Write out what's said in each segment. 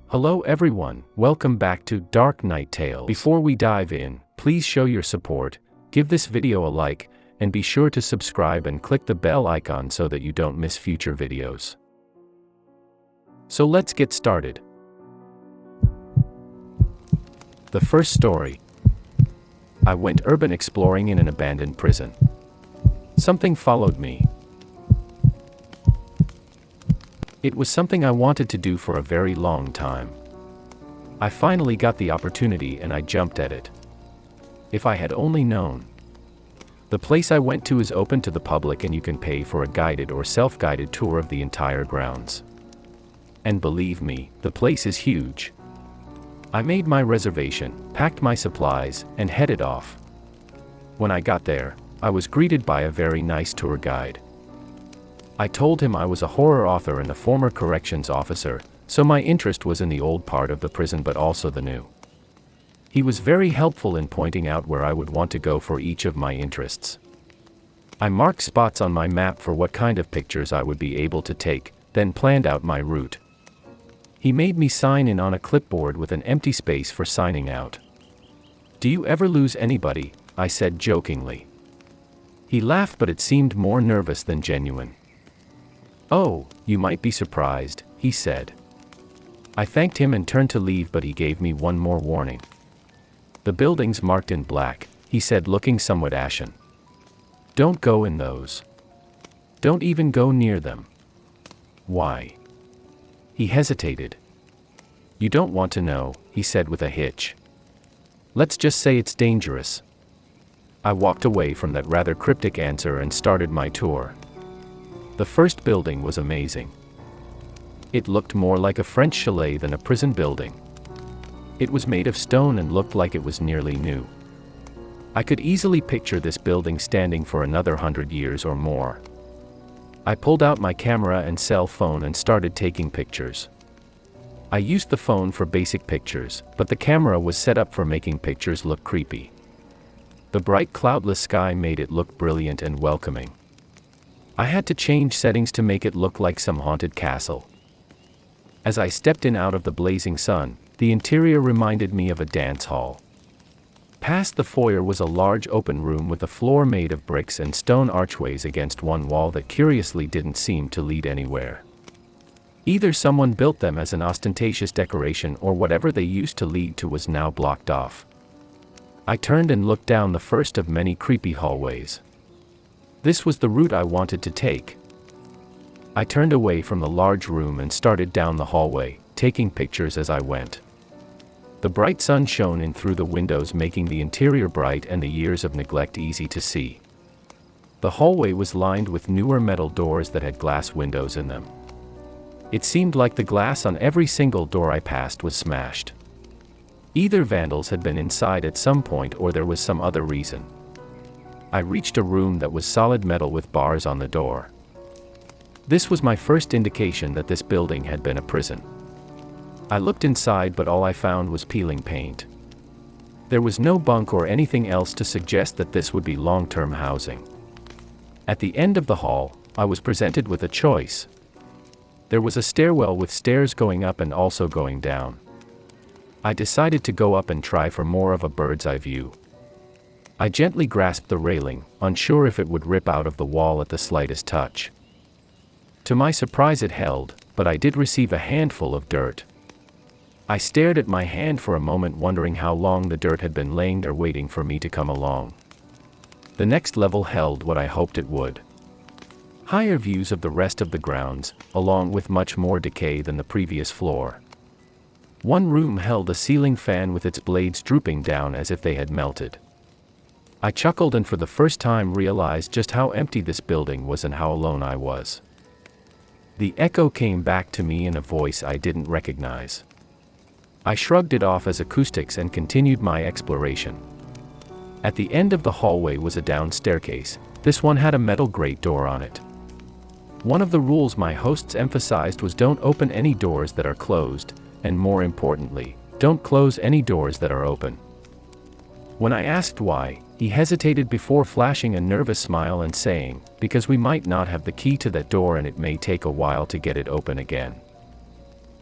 Hello everyone, welcome back to Dark Night Tales. Before we dive in, please show your support, give this video a like, and be sure to subscribe and click the bell icon so that you don't miss future videos. So let's get started. The first story. I went urban exploring in an abandoned prison. Something followed me. It was something I wanted to do for a very long time. I finally got the opportunity and I jumped at it. If I had only known. The place I went to is open to the public and you can pay for a guided or self-guided tour of the entire grounds. And believe me, the place is huge. I made my reservation, packed my supplies, and headed off. When I got there, I was greeted by a very nice tour guide. I told him I was a horror author and a former corrections officer, so my interest was in the old part of the prison but also the new. He was very helpful in pointing out where I would want to go for each of my interests. I marked spots on my map for what kind of pictures I would be able to take, then planned out my route. He made me sign in on a clipboard with an empty space for signing out. "Do you ever lose anybody?" I said jokingly. He laughed, but it seemed more nervous than genuine. "Oh, you might be surprised," he said. I thanked him and turned to leave, but he gave me one more warning. "The buildings marked in black," he said, looking somewhat ashen. "Don't go in those. Don't even go near them." "Why?" He hesitated. "You don't want to know," he said with a hitch. "Let's just say it's dangerous." I walked away from that rather cryptic answer and started my tour. The first building was amazing. It looked more like a French chalet than a prison building. It was made of stone and looked like it was nearly new. I could easily picture this building standing for another 100 years or more. I pulled out my camera and cell phone and started taking pictures. I used the phone for basic pictures, but the camera was set up for making pictures look creepy. The bright cloudless sky made it look brilliant and welcoming. I had to change settings to make it look like some haunted castle. As I stepped in out of the blazing sun, the interior reminded me of a dance hall. Past the foyer was a large open room with a floor made of bricks and stone archways against one wall that curiously didn't seem to lead anywhere. Either someone built them as an ostentatious decoration or whatever they used to lead to was now blocked off. I turned and looked down the first of many creepy hallways. This was the route I wanted to take. I turned away from the large room and started down the hallway, taking pictures as I went. The bright sun shone in through the windows, making the interior bright and the years of neglect easy to see. The hallway was lined with newer metal doors that had glass windows in them. It seemed like the glass on every single door I passed was smashed. Either vandals had been inside at some point or there was some other reason. I reached a room that was solid metal with bars on the door. This was my first indication that this building had been a prison. I looked inside, but all I found was peeling paint. There was no bunk or anything else to suggest that this would be long-term housing. At the end of the hall, I was presented with a choice. There was a stairwell with stairs going up and also going down. I decided to go up and try for more of a bird's eye view. I gently grasped the railing, unsure if it would rip out of the wall at the slightest touch. To my surprise it held, but I did receive a handful of dirt. I stared at my hand for a moment, wondering how long the dirt had been laying there waiting for me to come along. The next level held what I hoped it would. Higher views of the rest of the grounds, along with much more decay than the previous floor. One room held a ceiling fan with its blades drooping down as if they had melted. I chuckled and for the first time realized just how empty this building was and how alone I was. The echo came back to me in a voice I didn't recognize. I shrugged it off as acoustics and continued my exploration. At the end of the hallway was a down staircase. This one had a metal grate door on it. One of the rules my hosts emphasized was don't open any doors that are closed, and more importantly, don't close any doors that are open. When I asked why, he hesitated before flashing a nervous smile and saying, "Because we might not have the key to that door and it may take a while to get it open again."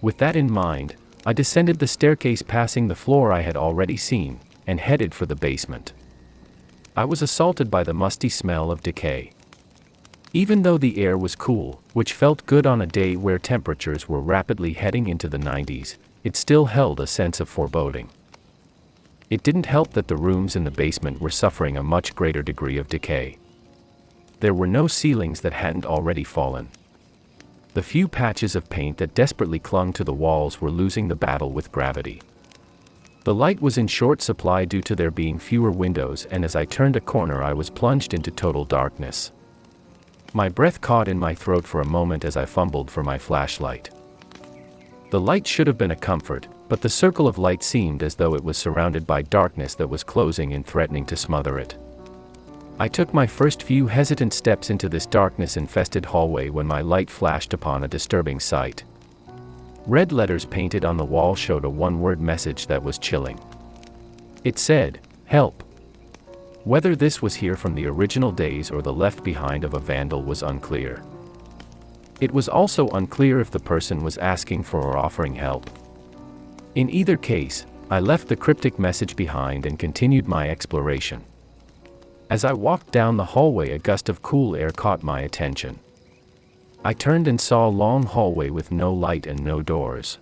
With that in mind, I descended the staircase passing the floor I had already seen, and headed for the basement. I was assaulted by the musty smell of decay. Even though the air was cool, which felt good on a day where temperatures were rapidly heading into the 90s, it still held a sense of foreboding. It didn't help that the rooms in the basement were suffering a much greater degree of decay. There were no ceilings that hadn't already fallen. The few patches of paint that desperately clung to the walls were losing the battle with gravity. The light was in short supply due to there being fewer windows, and as I turned a corner I was plunged into total darkness. My breath caught in my throat for a moment as I fumbled for my flashlight. The light should have been a comfort, but the circle of light seemed as though it was surrounded by darkness that was closing and threatening to smother it. I took my first few hesitant steps into this darkness-infested hallway when my light flashed upon a disturbing sight. Red letters painted on the wall showed a one-word message that was chilling. It said, "Help." Whether this was here from the original days or the left behind of a vandal was unclear. It was also unclear if the person was asking for or offering help. In either case, I left the cryptic message behind and continued my exploration. As I walked down the hallway, a gust of cool air caught my attention. I turned and saw a long hallway with no light and no doors.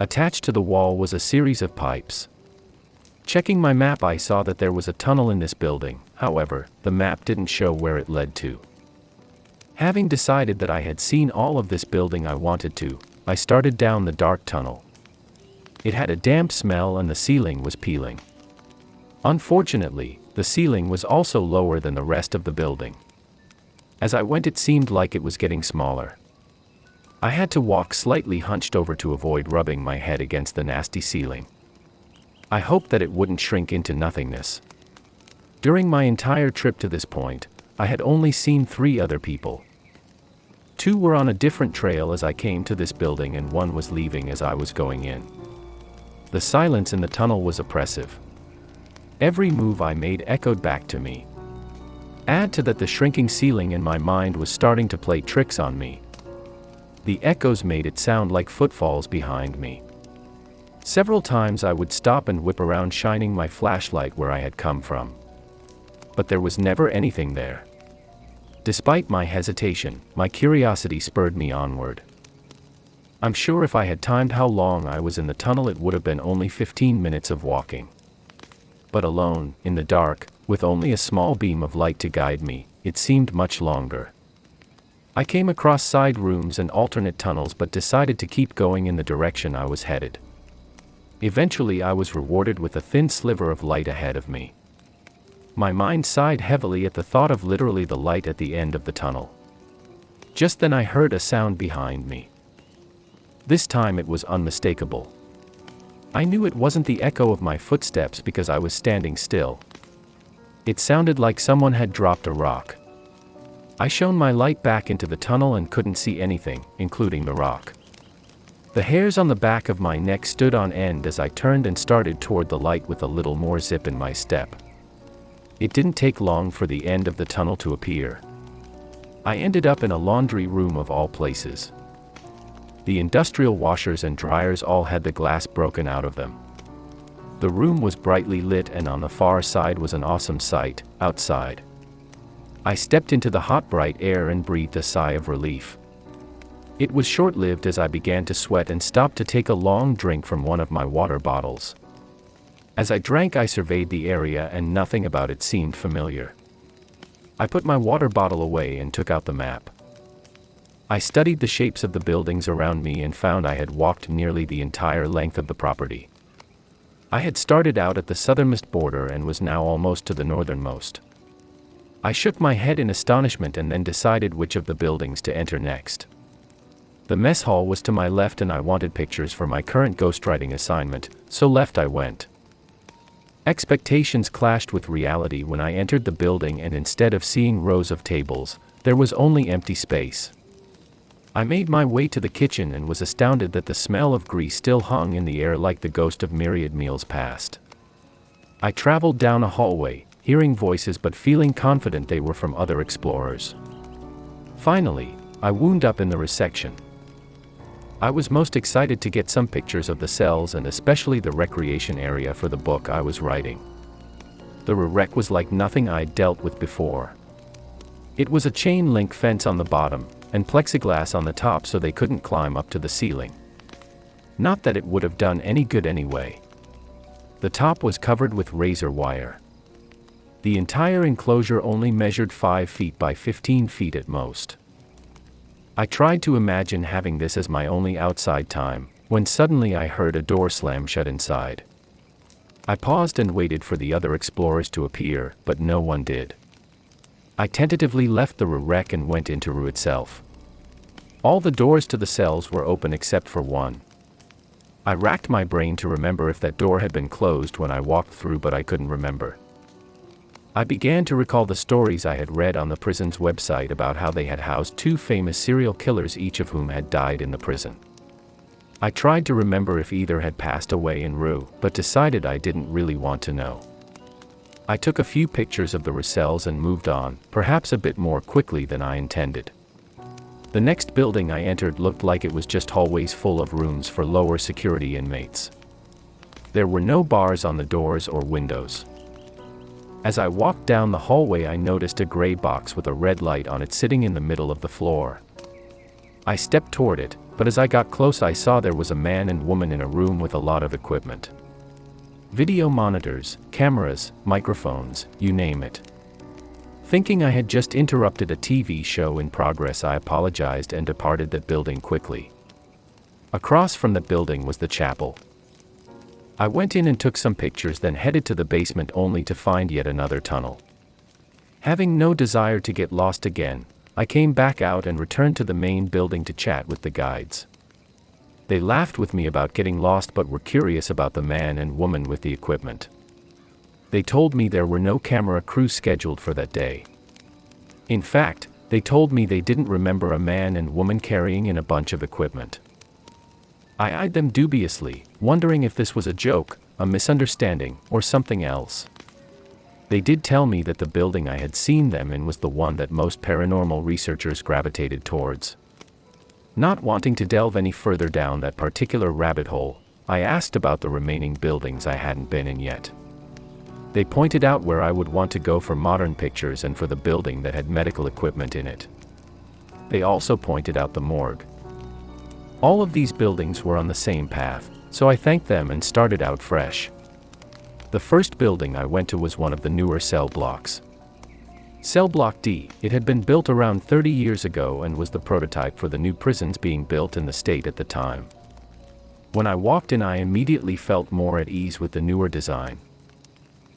Attached to the wall was a series of pipes. Checking my map, I saw that there was a tunnel in this building. However, the map didn't show where it led to. Having decided that I had seen all of this building I wanted to, I started down the dark tunnel. It had a damp smell and the ceiling was peeling. Unfortunately, the ceiling was also lower than the rest of the building. As I went, it seemed like it was getting smaller. I had to walk slightly hunched over to avoid rubbing my head against the nasty ceiling. I hoped that it wouldn't shrink into nothingness. During my entire trip to this point, I had only seen 3 other people. 2 were on a different trail as I came to this building, and 1 was leaving as I was going in. The silence in the tunnel was oppressive. Every move I made echoed back to me. Add to that the shrinking ceiling in my mind was starting to play tricks on me. The echoes made it sound like footfalls behind me. Several times I would stop and whip around, shining my flashlight where I had come from. But there was never anything there. Despite my hesitation, my curiosity spurred me onward. I'm sure if I had timed how long I was in the tunnel, it would have been only 15 minutes of walking. But alone, in the dark, with only a small beam of light to guide me, it seemed much longer. I came across side rooms and alternate tunnels, but decided to keep going in the direction I was headed. Eventually I was rewarded with a thin sliver of light ahead of me. My mind sighed heavily at the thought of literally the light at the end of the tunnel. Just then I heard a sound behind me. This time it was unmistakable. I knew it wasn't the echo of my footsteps because I was standing still. It sounded like someone had dropped a rock. I shone my light back into the tunnel and couldn't see anything, including the rock. The hairs on the back of my neck stood on end as I turned and started toward the light with a little more zip in my step. It didn't take long for the end of the tunnel to appear. I ended up in a laundry room of all places. The industrial washers and dryers all had the glass broken out of them. The room was brightly lit, and on the far side was an awesome sight, outside. I stepped into the hot bright air and breathed a sigh of relief. It was short-lived as I began to sweat and stopped to take a long drink from one of my water bottles. As I drank, I surveyed the area and nothing about it seemed familiar. I put my water bottle away and took out the map. I studied the shapes of the buildings around me and found I had walked nearly the entire length of the property. I had started out at the southernmost border and was now almost to the northernmost. I shook my head in astonishment and then decided which of the buildings to enter next. The mess hall was to my left and I wanted pictures for my current ghostwriting assignment, so left I went. Expectations clashed with reality when I entered the building, and instead of seeing rows of tables, there was only empty space. I made my way to the kitchen and was astounded that the smell of grease still hung in the air like the ghost of myriad meals past. I traveled down a hallway, hearing voices but feeling confident they were from other explorers. Finally, I wound up in the reception. I was most excited to get some pictures of the cells and especially the recreation area for the book I was writing. The wreck was like nothing I'd dealt with before. It was a chain link fence on the bottom, and plexiglass on the top so they couldn't climb up to the ceiling. Not that it would have done any good anyway. The top was covered with razor wire. The entire enclosure only measured 5 feet by 15 feet at most. I tried to imagine having this as my only outside time, when suddenly I heard a door slam shut inside. I paused and waited for the other explorers to appear, but no one did. I tentatively left the wreck and went into Rue itself. All the doors to the cells were open except for one. I racked my brain to remember if that door had been closed when I walked through, but I couldn't remember. I began to recall the stories I had read on the prison's website about how they had housed 2 famous serial killers, each of whom had died in the prison. I tried to remember if either had passed away in Rue, but decided I didn't really want to know. I took a few pictures of the cells and moved on, perhaps a bit more quickly than I intended. The next building I entered looked like it was just hallways full of rooms for lower security inmates. There were no bars on the doors or windows. As I walked down the hallway, I noticed a gray box with a red light on it sitting in the middle of the floor. I stepped toward it, but as I got close I saw there was a man and woman in a room with a lot of equipment. Video monitors, cameras, microphones, you name it. Thinking I had just interrupted a TV show in progress, I apologized and departed that building quickly. Across from the building was the chapel. I went in and took some pictures, then headed to the basement only to find yet another tunnel. Having no desire to get lost again, I came back out and returned to the main building to chat with the guides. They laughed with me about getting lost but were curious about the man and woman with the equipment. They told me there were no camera crews scheduled for that day. In fact, they told me they didn't remember a man and woman carrying in a bunch of equipment. I eyed them dubiously, wondering if this was a joke, a misunderstanding, or something else. They did tell me that the building I had seen them in was the one that most paranormal researchers gravitated towards. Not wanting to delve any further down that particular rabbit hole, I asked about the remaining buildings I hadn't been in yet. They pointed out where I would want to go for modern pictures and for the building that had medical equipment in it. They also pointed out the morgue. All of these buildings were on the same path, so I thanked them and started out fresh. The first building I went to was one of the newer cell blocks. Cell Block D, it had been built around 30 years ago and was the prototype for the new prisons being built in the state at the time. When I walked in, I immediately felt more at ease with the newer design.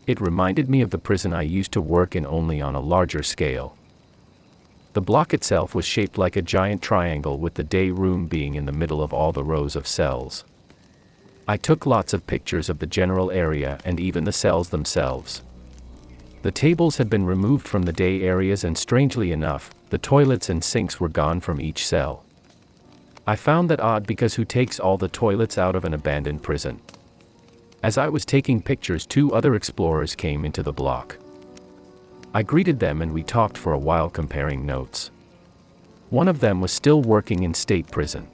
It reminded me of the prison I used to work in, only on a larger scale. The block itself was shaped like a giant triangle, with the day room being in the middle of all the rows of cells. I took lots of pictures of the general area and even the cells themselves. The tables had been removed from the day areas, and strangely enough, the toilets and sinks were gone from each cell. I found that odd, because who takes all the toilets out of an abandoned prison? As I was taking pictures, 2 other explorers came into the block. I greeted them and we talked for a while, comparing notes. One of them was still working in state prison.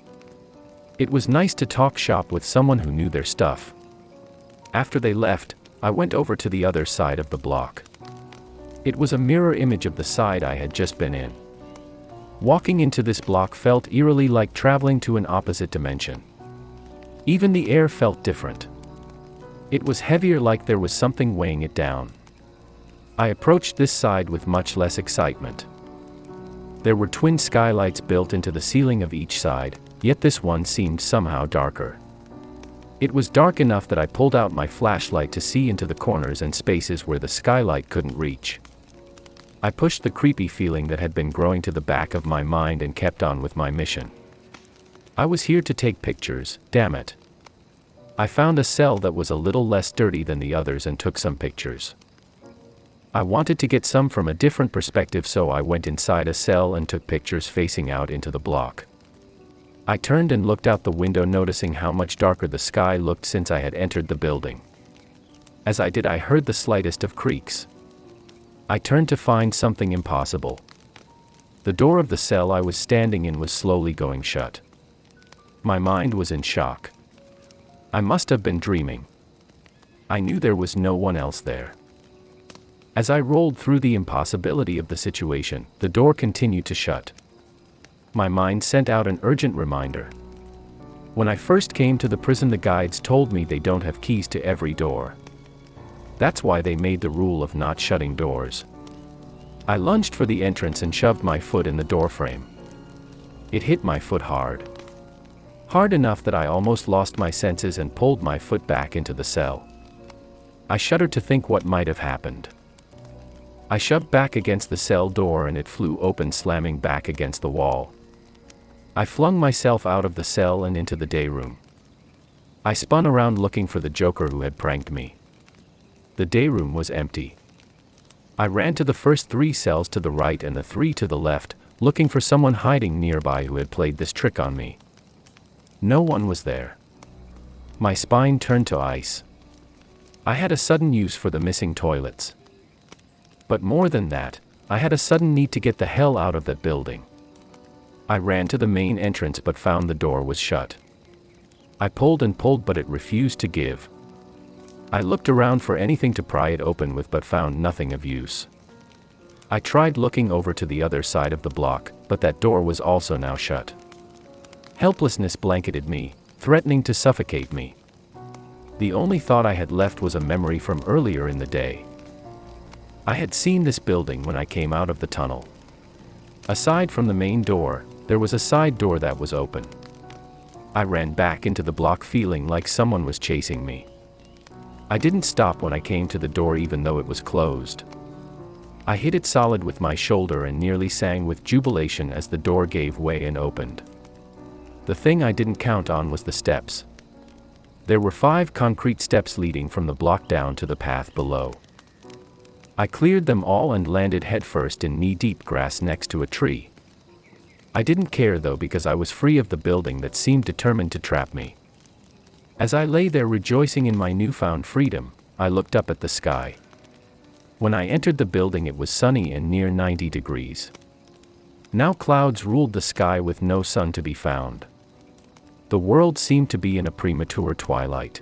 It was nice to talk shop with someone who knew their stuff. After they left, I went over to the other side of the block. It was a mirror image of the side I had just been in. Walking into this block felt eerily like traveling to an opposite dimension. Even the air felt different. It was heavier, like there was something weighing it down. I approached this side with much less excitement. There were twin skylights built into the ceiling of each side, yet this one seemed somehow darker. It was dark enough that I pulled out my flashlight to see into the corners and spaces where the skylight couldn't reach. I pushed the creepy feeling that had been growing to the back of my mind and kept on with my mission. I was here to take pictures, damn it. I found a cell that was a little less dirty than the others and took some pictures. I wanted to get some from a different perspective, so I went inside a cell and took pictures facing out into the block. I turned and looked out the window, noticing how much darker the sky looked since I had entered the building. As I did, I heard the slightest of creaks. I turned to find something impossible. The door of the cell I was standing in was slowly going shut. My mind was in shock. I must have been dreaming. I knew there was no one else there. As I rolled through the impossibility of the situation, the door continued to shut. My mind sent out an urgent reminder. When I first came to the prison, the guides told me they don't have keys to every door. That's why they made the rule of not shutting doors. I lunged for the entrance and shoved my foot in the doorframe. It hit my foot hard. Hard enough that I almost lost my senses and pulled my foot back into the cell. I shuddered to think what might have happened. I shoved back against the cell door and it flew open, slamming back against the wall. I flung myself out of the cell and into the day room. I spun around looking for the joker who had pranked me. The day room was empty. I ran to the first 3 cells to the right and the 3 to the left, looking for someone hiding nearby who had played this trick on me. No one was there. My spine turned to ice. I had a sudden use for the missing toilets. But more than that, I had a sudden need to get the hell out of that building. I ran to the main entrance but found the door was shut. I pulled and pulled but it refused to give. I looked around for anything to pry it open with but found nothing of use. I tried looking over to the other side of the block, but that door was also now shut. Helplessness blanketed me, threatening to suffocate me. The only thought I had left was a memory from earlier in the day. I had seen this building when I came out of the tunnel. Aside from the main door, there was a side door that was open. I ran back into the block feeling like someone was chasing me. I didn't stop when I came to the door even though it was closed. I hit it solid with my shoulder and nearly sang with jubilation as the door gave way and opened. The thing I didn't count on was the steps. There were 5 concrete steps leading from the block down to the path below. I cleared them all and landed headfirst in knee-deep grass next to a tree. I didn't care though because I was free of the building that seemed determined to trap me. As I lay there rejoicing in my newfound freedom, I looked up at the sky. When I entered the building it was sunny and near 90 degrees. Now clouds ruled the sky with no sun to be found. The world seemed to be in a premature twilight.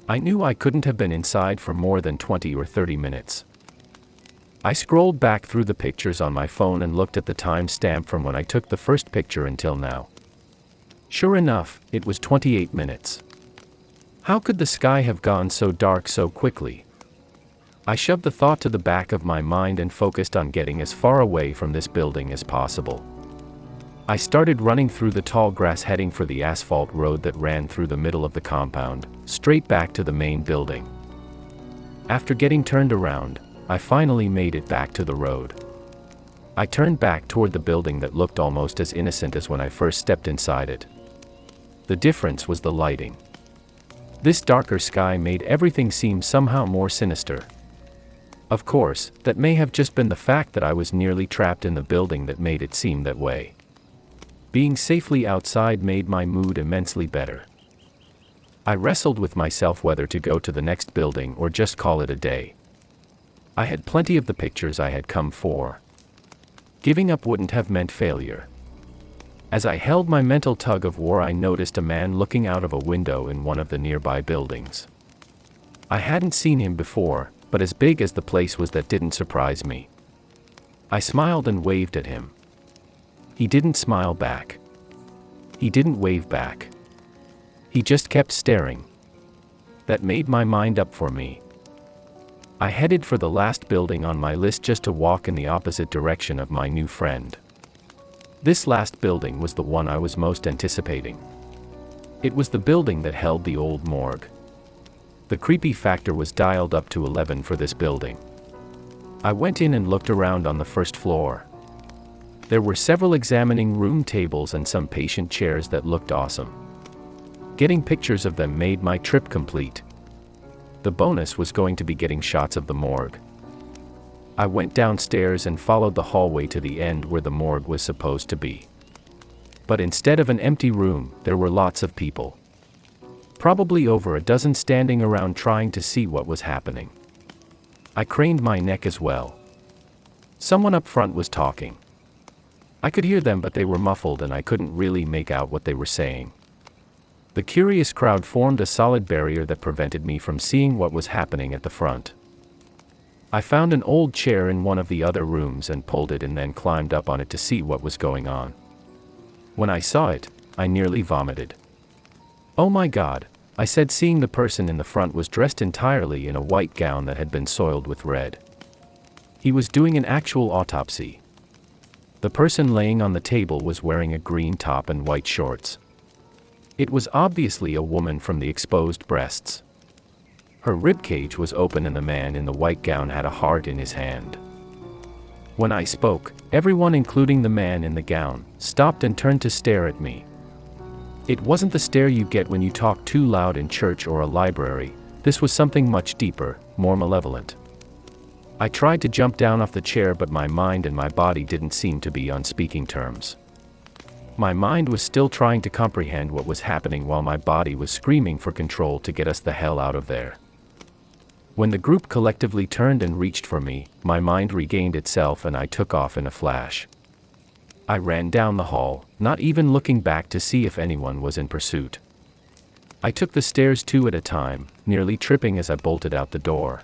I knew I couldn't have been inside for more than 20 or 30 minutes. I scrolled back through the pictures on my phone and looked at the time stamp from when I took the first picture until now. Sure enough, it was 28 minutes. How could the sky have gone so dark so quickly? I shoved the thought to the back of my mind and focused on getting as far away from this building as possible. I started running through the tall grass heading for the asphalt road that ran through the middle of the compound, straight back to the main building. After getting turned around, I finally made it back to the road. I turned back toward the building that looked almost as innocent as when I first stepped inside it. The difference was the lighting. This darker sky made everything seem somehow more sinister. Of course, that may have just been the fact that I was nearly trapped in the building that made it seem that way. Being safely outside made my mood immensely better. I wrestled with myself whether to go to the next building or just call it a day. I had plenty of the pictures I had come for. Giving up wouldn't have meant failure. As I held my mental tug of war, I noticed a man looking out of a window in one of the nearby buildings. I hadn't seen him before, but as big as the place was, that didn't surprise me. I smiled and waved at him. He didn't smile back. He didn't wave back. He just kept staring. That made my mind up for me. I headed for the last building on my list just to walk in the opposite direction of my new friend. This last building was the one I was most anticipating. It was the building that held the old morgue. The creepy factor was dialed up to 11 for this building. I went in and looked around on the first floor. There were several examining room tables and some patient chairs that looked awesome. Getting pictures of them made my trip complete. The bonus was going to be getting shots of the morgue. I went downstairs and followed the hallway to the end where the morgue was supposed to be. But instead of an empty room, there were lots of people. Probably over a dozen standing around trying to see what was happening. I craned my neck as well. Someone up front was talking. I could hear them, but they were muffled and I couldn't really make out what they were saying. The curious crowd formed a solid barrier that prevented me from seeing what was happening at the front. I found an old chair in one of the other rooms and pulled it and then climbed up on it to see what was going on. When I saw it, I nearly vomited. "Oh my God," I said, seeing the person in the front was dressed entirely in a white gown that had been soiled with red. He was doing an actual autopsy. The person laying on the table was wearing a green top and white shorts. It was obviously a woman from the exposed breasts. Her ribcage was open and the man in the white gown had a heart in his hand. When I spoke, everyone, including the man in the gown, stopped and turned to stare at me. It wasn't the stare you get when you talk too loud in church or a library. This was something much deeper, more malevolent. I tried to jump down off the chair, but my mind and my body didn't seem to be on speaking terms. My mind was still trying to comprehend what was happening while my body was screaming for control to get us the hell out of there. When the group collectively turned and reached for me, my mind regained itself and I took off in a flash. I ran down the hall, not even looking back to see if anyone was in pursuit. I took the stairs 2 at a time, nearly tripping as I bolted out the door.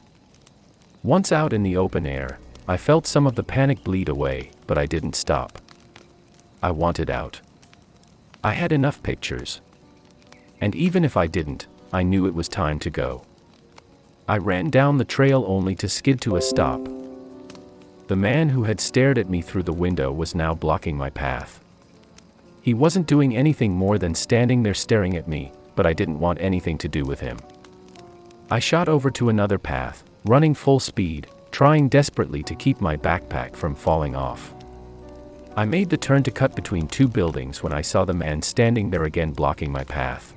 Once out in the open air, I felt some of the panic bleed away, but I didn't stop. I wanted out. I had enough pictures. And even if I didn't, I knew it was time to go. I ran down the trail only to skid to a stop. The man who had stared at me through the window was now blocking my path. He wasn't doing anything more than standing there staring at me, but I didn't want anything to do with him. I shot over to another path, running full speed, trying desperately to keep my backpack from falling off. I made the turn to cut between 2 buildings when I saw the man standing there again blocking my path.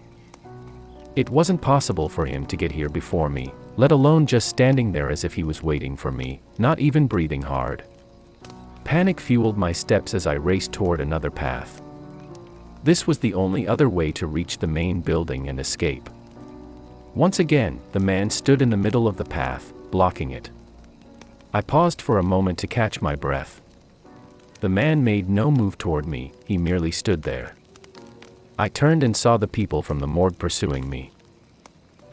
It wasn't possible for him to get here before me, let alone just standing there as if he was waiting for me, not even breathing hard. Panic fueled my steps as I raced toward another path. This was the only other way to reach the main building and escape. Once again, the man stood in the middle of the path, blocking it. I paused for a moment to catch my breath. The man made no move toward me, he merely stood there. I turned and saw the people from the morgue pursuing me.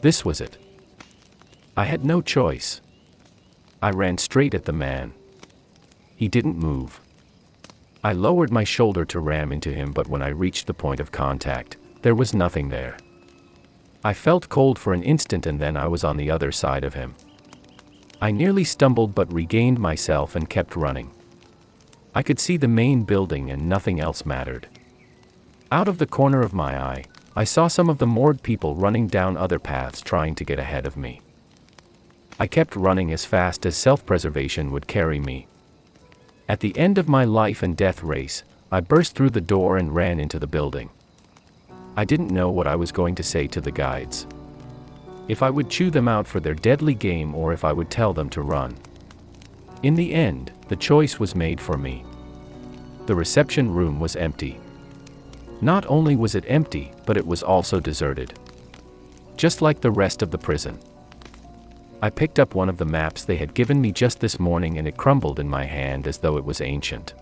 This was it. I had no choice. I ran straight at the man. He didn't move. I lowered my shoulder to ram into him, but when I reached the point of contact, there was nothing there. I felt cold for an instant and then I was on the other side of him. I nearly stumbled but regained myself and kept running. I could see the main building and nothing else mattered. Out of the corner of my eye, I saw some of the morgue people running down other paths trying to get ahead of me. I kept running as fast as self-preservation would carry me. At the end of my life and death race, I burst through the door and ran into the building. I didn't know what I was going to say to the guides. If I would chew them out for their deadly game or if I would tell them to run. In the end, the choice was made for me. The reception room was empty. Not only was it empty, but it was also deserted. Just like the rest of the prison. I picked up one of the maps they had given me just this morning and it crumbled in my hand as though it was ancient.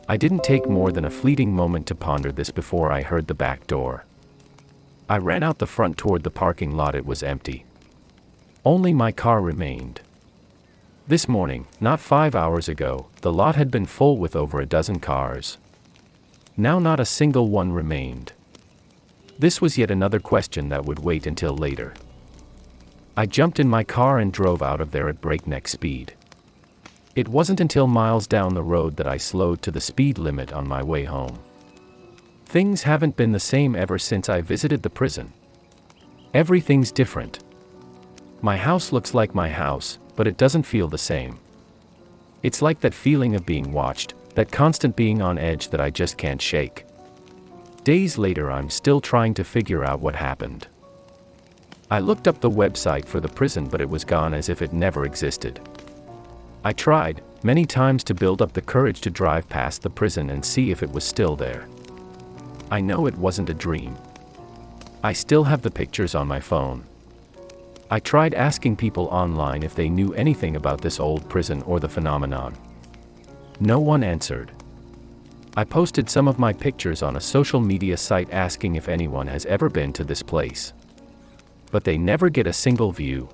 I didn't take more than a fleeting moment to ponder this before I heard the back door. I ran out the front toward the parking lot. It was empty. Only my car remained. This morning, not 5 hours ago, the lot had been full with over a dozen cars. Now not a single one remained. This was yet another question that would wait until later. I jumped in my car and drove out of there at breakneck speed. It wasn't until miles down the road that I slowed to the speed limit on my way home. Things haven't been the same ever since I visited the prison. Everything's different. My house looks like my house, but it doesn't feel the same. It's like that feeling of being watched, that constant being on edge that I just can't shake. Days later, I'm still trying to figure out what happened. I looked up the website for the prison, but it was gone as if it never existed. I tried, many times, to build up the courage to drive past the prison and see if it was still there. I know it wasn't a dream. I still have the pictures on my phone. I tried asking people online if they knew anything about this old prison or the phenomenon. No one answered. I posted some of my pictures on a social media site asking if anyone has ever been to this place. But they never get a single view.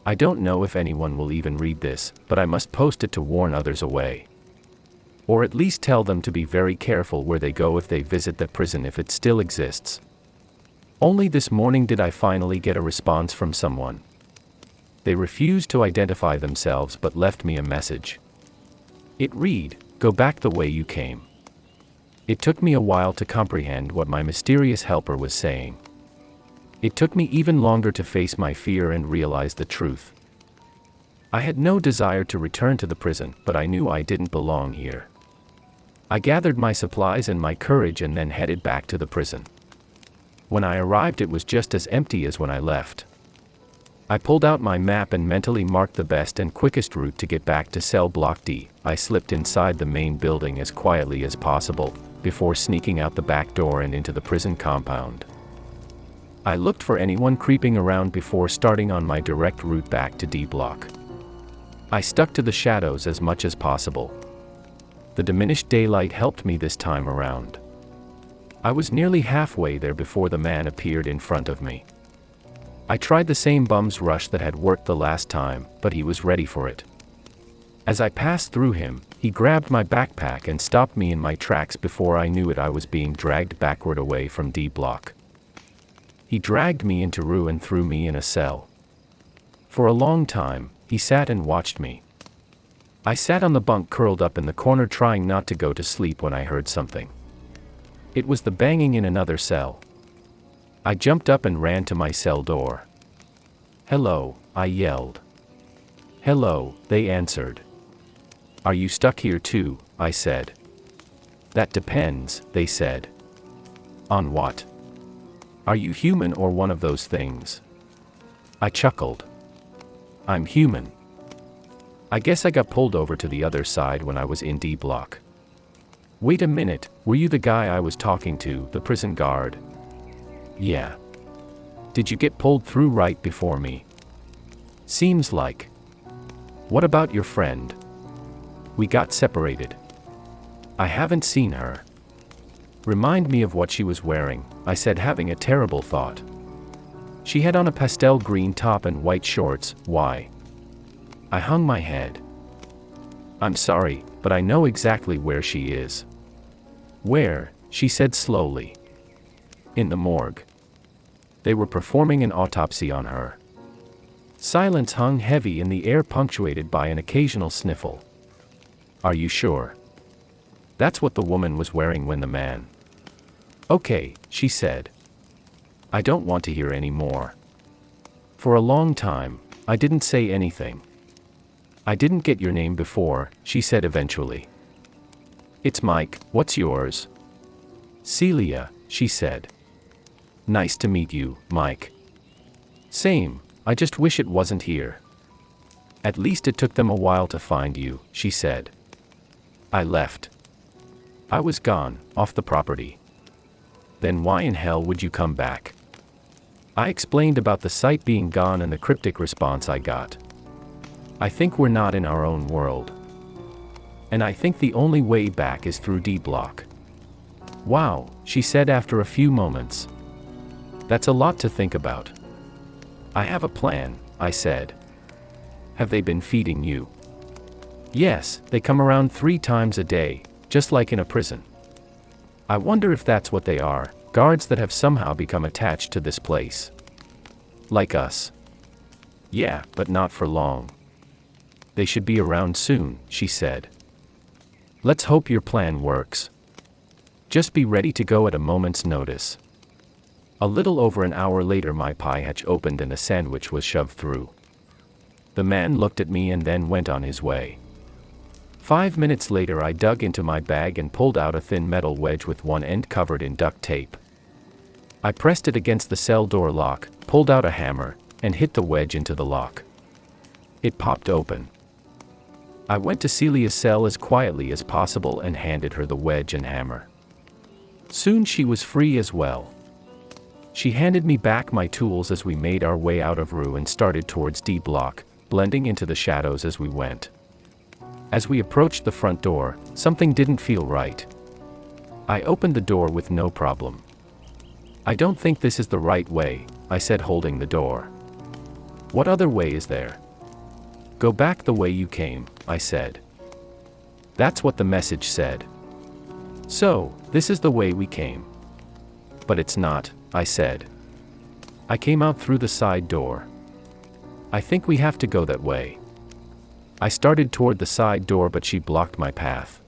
I don't know if anyone will even read this, but I must post it to warn others away. Or at least tell them to be very careful where they go if they visit the prison if it still exists. Only this morning did I finally get a response from someone. They refused to identify themselves but left me a message. It read, "Go back the way you came." It took me a while to comprehend what my mysterious helper was saying. It took me even longer to face my fear and realize the truth. I had no desire to return to the prison, but I knew I didn't belong here. I gathered my supplies and my courage and then headed back to the prison. When I arrived, it was just as empty as when I left. I pulled out my map and mentally marked the best and quickest route to get back to cell block D. I slipped inside the main building as quietly as possible, before sneaking out the back door and into the prison compound. I looked for anyone creeping around before starting on my direct route back to D block. I stuck to the shadows as much as possible. The diminished daylight helped me this time around. I was nearly halfway there before the man appeared in front of me. I tried the same bum's rush that had worked the last time, but he was ready for it. As I passed through him, he grabbed my backpack and stopped me in my tracks. Before I knew it, I was being dragged backward away from D block. He dragged me into Rue and threw me in a cell. For a long time, he sat and watched me. I sat on the bunk curled up in the corner trying not to go to sleep when I heard something. It was the banging in another cell. I jumped up and ran to my cell door. "Hello," I yelled. "Hello," they answered. "Are you stuck here too?" I said. "That depends," they said. "On what? Are you human or one of those things?" I chuckled. "I'm human. I guess I got pulled over to the other side when I was in D block." "Wait a minute, were you the guy I was talking to, the prison guard?" "Yeah." "Did you get pulled through right before me?" "Seems like." "What about your friend?" "We got separated." "I haven't seen her." "Remind me of what she was wearing," I said, having a terrible thought. "She had on a pastel green top and white shorts. Why?" I hung my head. "I'm sorry, but I know exactly where she is." "Where?" she said slowly. "In the morgue. They were performing an autopsy on her." Silence hung heavy in the air, punctuated by an occasional sniffle. "Are you sure?" "That's what the woman was wearing when the man—" "Okay," she said. "I don't want to hear any more." For a long time, I didn't say anything. "I didn't get your name before," she said eventually. "It's Mike, what's yours?" "Celia," she said. "Nice to meet you, Mike." "Same, I just wish it wasn't here." "At least it took them a while to find you," she said. I left. I was gone, off the property. "Then why in hell would you come back?" I explained about the site being gone and the cryptic response I got. "I think we're not in our own world. And I think the only way back is through D block." "Wow," she said after a few moments. "That's a lot to think about." "I have a plan," I said. "Have they been feeding you?" "Yes, they come around 3 times a day, just like in a prison." "I wonder if that's what they are, guards that have somehow become attached to this place. Like us." "Yeah, but not for long." "They should be around soon," she said. "Let's hope your plan works. Just be ready to go at a moment's notice." A little over an hour later, my pie hatch opened and a sandwich was shoved through. The man looked at me and then went on his way. 5 minutes later, I dug into my bag and pulled out a thin metal wedge with one end covered in duct tape. I pressed it against the cell door lock, pulled out a hammer, and hit the wedge into the lock. It popped open. I went to Celia's cell as quietly as possible and handed her the wedge and hammer. Soon she was free as well. She handed me back my tools as we made our way out of Rue and started towards D block, blending into the shadows as we went. As we approached the front door, something didn't feel right. I opened the door with no problem. "I don't think this is the right way," I said, holding the door. "What other way is there?" "Go back the way you came," I said. That's what the message said. "So, this is the way we came." "But it's not," I said. "I came out through the side door." "I think we have to go that way." I started toward the side door, but she blocked my path.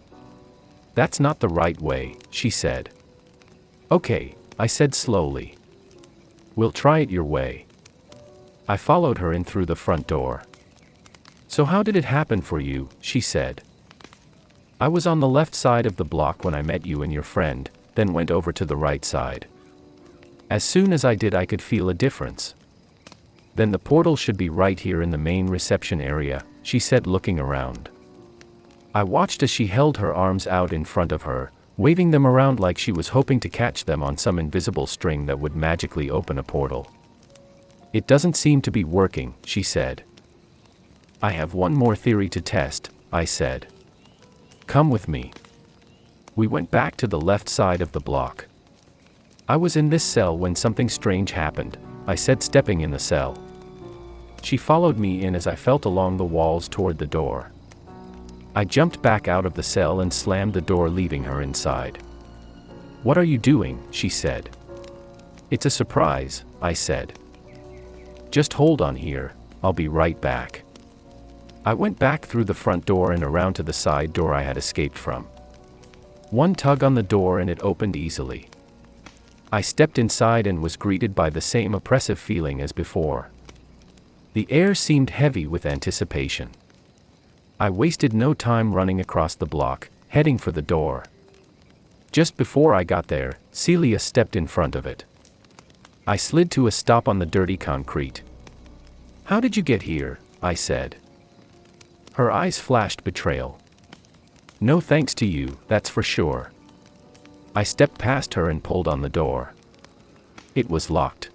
"That's not the right way," she said. "Okay," I said slowly. "We'll try it your way." I followed her in through the front door. "So how did it happen for you?" she said. "I was on the left side of the block when I met you and your friend, then went over to the right side. As soon as I did, I could feel a difference. Then the portal should be right here in the main reception area," she said, looking around. I watched as she held her arms out in front of her, waving them around like she was hoping to catch them on some invisible string that would magically open a portal. "It doesn't seem to be working," she said. "I have one more theory to test," I said. "Come with me." We went back to the left side of the block. "I was in this cell when something strange happened," I said, stepping in the cell. She followed me in as I felt along the walls toward the door. I jumped back out of the cell and slammed the door, leaving her inside. "What are you doing?" she said. "It's a surprise," I said. "Just hold on here, I'll be right back." I went back through the front door and around to the side door I had escaped from. One tug on the door and it opened easily. I stepped inside and was greeted by the same oppressive feeling as before. The air seemed heavy with anticipation. I wasted no time running across the block, heading for the door. Just before I got there, Celia stepped in front of it. I slid to a stop on the dirty concrete. "How did you get here?" I said. Her eyes flashed betrayal. "No thanks to you, that's for sure." I stepped past her and pulled on the door. It was locked.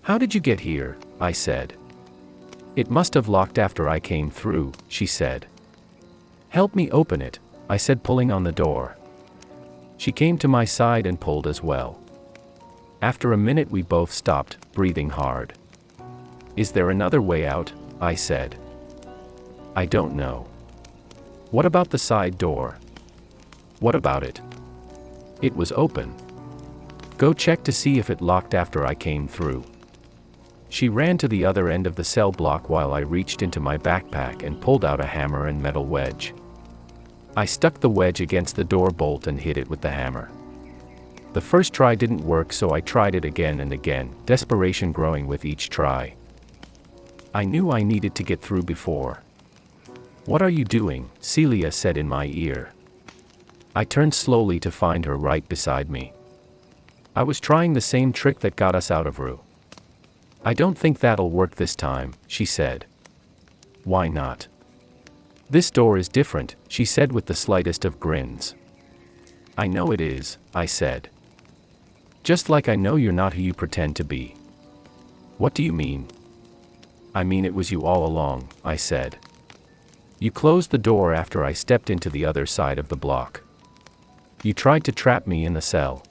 "How did you get here?" I said. "It must have locked after I came through," she said. "Help me open it," I said, pulling on the door. She came to my side and pulled as well. After a minute we both stopped, breathing hard. "Is there another way out?" I said. "I don't know." "What about the side door?" "What about it?" "It was open." "Go check to see if it locked after I came through." She ran to the other end of the cell block while I reached into my backpack and pulled out a hammer and metal wedge. I stuck the wedge against the door bolt and hit it with the hammer. The first try didn't work, so I tried it again and again, desperation growing with each try. I knew I needed to get through before. "What are you doing?" Celia said in my ear. I turned slowly to find her right beside me. "I was trying the same trick that got us out of Rue." "I don't think that'll work this time," she said. "Why not?" "This door is different," she said with the slightest of grins. "I know it is," I said. "Just like I know you're not who you pretend to be." "What do you mean?" "I mean it was you all along," I said. "You closed the door after I stepped into the other side of the block. You tried to trap me in the cell.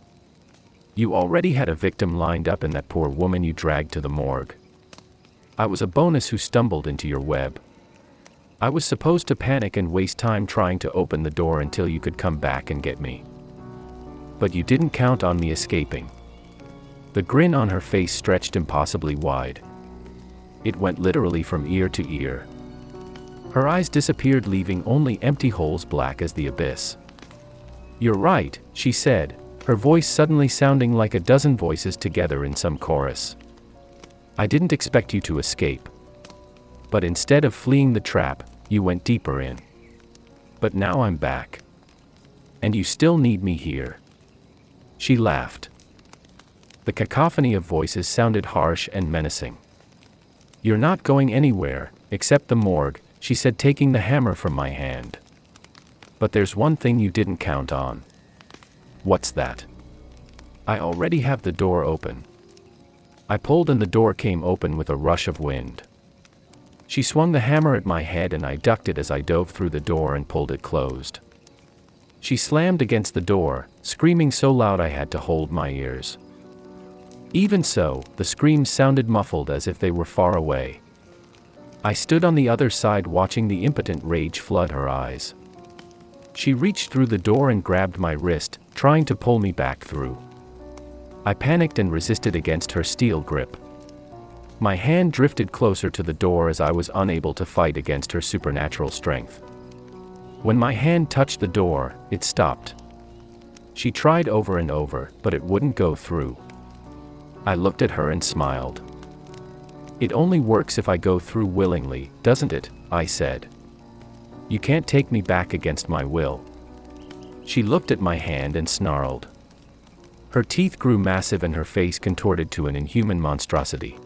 You already had a victim lined up in that poor woman you dragged to the morgue. I was a bonus who stumbled into your web. I was supposed to panic and waste time trying to open the door until you could come back and get me. But you didn't count on me escaping." The grin on her face stretched impossibly wide. It went literally from ear to ear. Her eyes disappeared, leaving only empty holes black as the abyss. "You're right," she said, her voice suddenly sounding like a dozen voices together in some chorus. "I didn't expect you to escape. But instead of fleeing the trap, you went deeper in. But now I'm back. And you still need me here." She laughed. The cacophony of voices sounded harsh and menacing. "You're not going anywhere, except the morgue," she said, taking the hammer from my hand. "But there's one thing you didn't count on." "What's that?" "I already have the door open." I pulled and the door came open with a rush of wind. She swung the hammer at my head and I ducked it as I dove through the door and pulled it closed. She slammed against the door, screaming so loud I had to hold my ears. Even so, the screams sounded muffled as if they were far away. I stood on the other side watching the impotent rage flood her eyes. She reached through the door and grabbed my wrist, trying to pull me back through. I panicked and resisted against her steel grip. My hand drifted closer to the door as I was unable to fight against her supernatural strength. When my hand touched the door, it stopped. She tried over and over, but it wouldn't go through. I looked at her and smiled. "It only works if I go through willingly, doesn't it?" I said. "You can't take me back against my will." She looked at my hand and snarled. Her teeth grew massive and her face contorted to an inhuman monstrosity.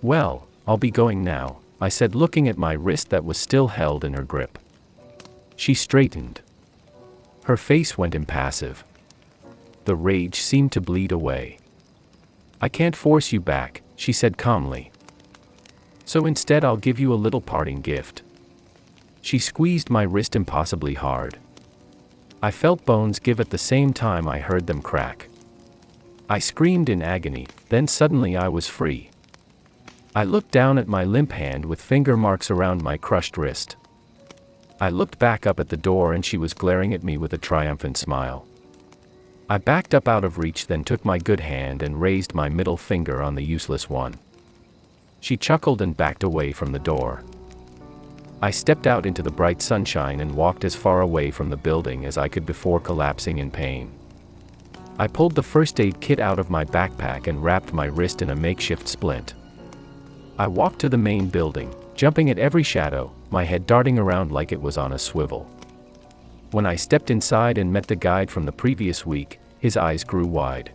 "Well, I'll be going now," I said, looking at my wrist that was still held in her grip. She straightened. Her face went impassive. The rage seemed to bleed away. "I can't force you back," she said calmly. "So instead I'll give you a little parting gift." She squeezed my wrist impossibly hard. I felt bones give at the same time I heard them crack. I screamed in agony, then suddenly I was free. I looked down at my limp hand with finger marks around my crushed wrist. I looked back up at the door and she was glaring at me with a triumphant smile. I backed up out of reach, then took my good hand and raised my middle finger on the useless one. She chuckled and backed away from the door. I stepped out into the bright sunshine and walked as far away from the building as I could before collapsing in pain. I pulled the first aid kit out of my backpack and wrapped my wrist in a makeshift splint. I walked to the main building, jumping at every shadow, my head darting around like it was on a swivel. When I stepped inside and met the guide from the previous week, his eyes grew wide.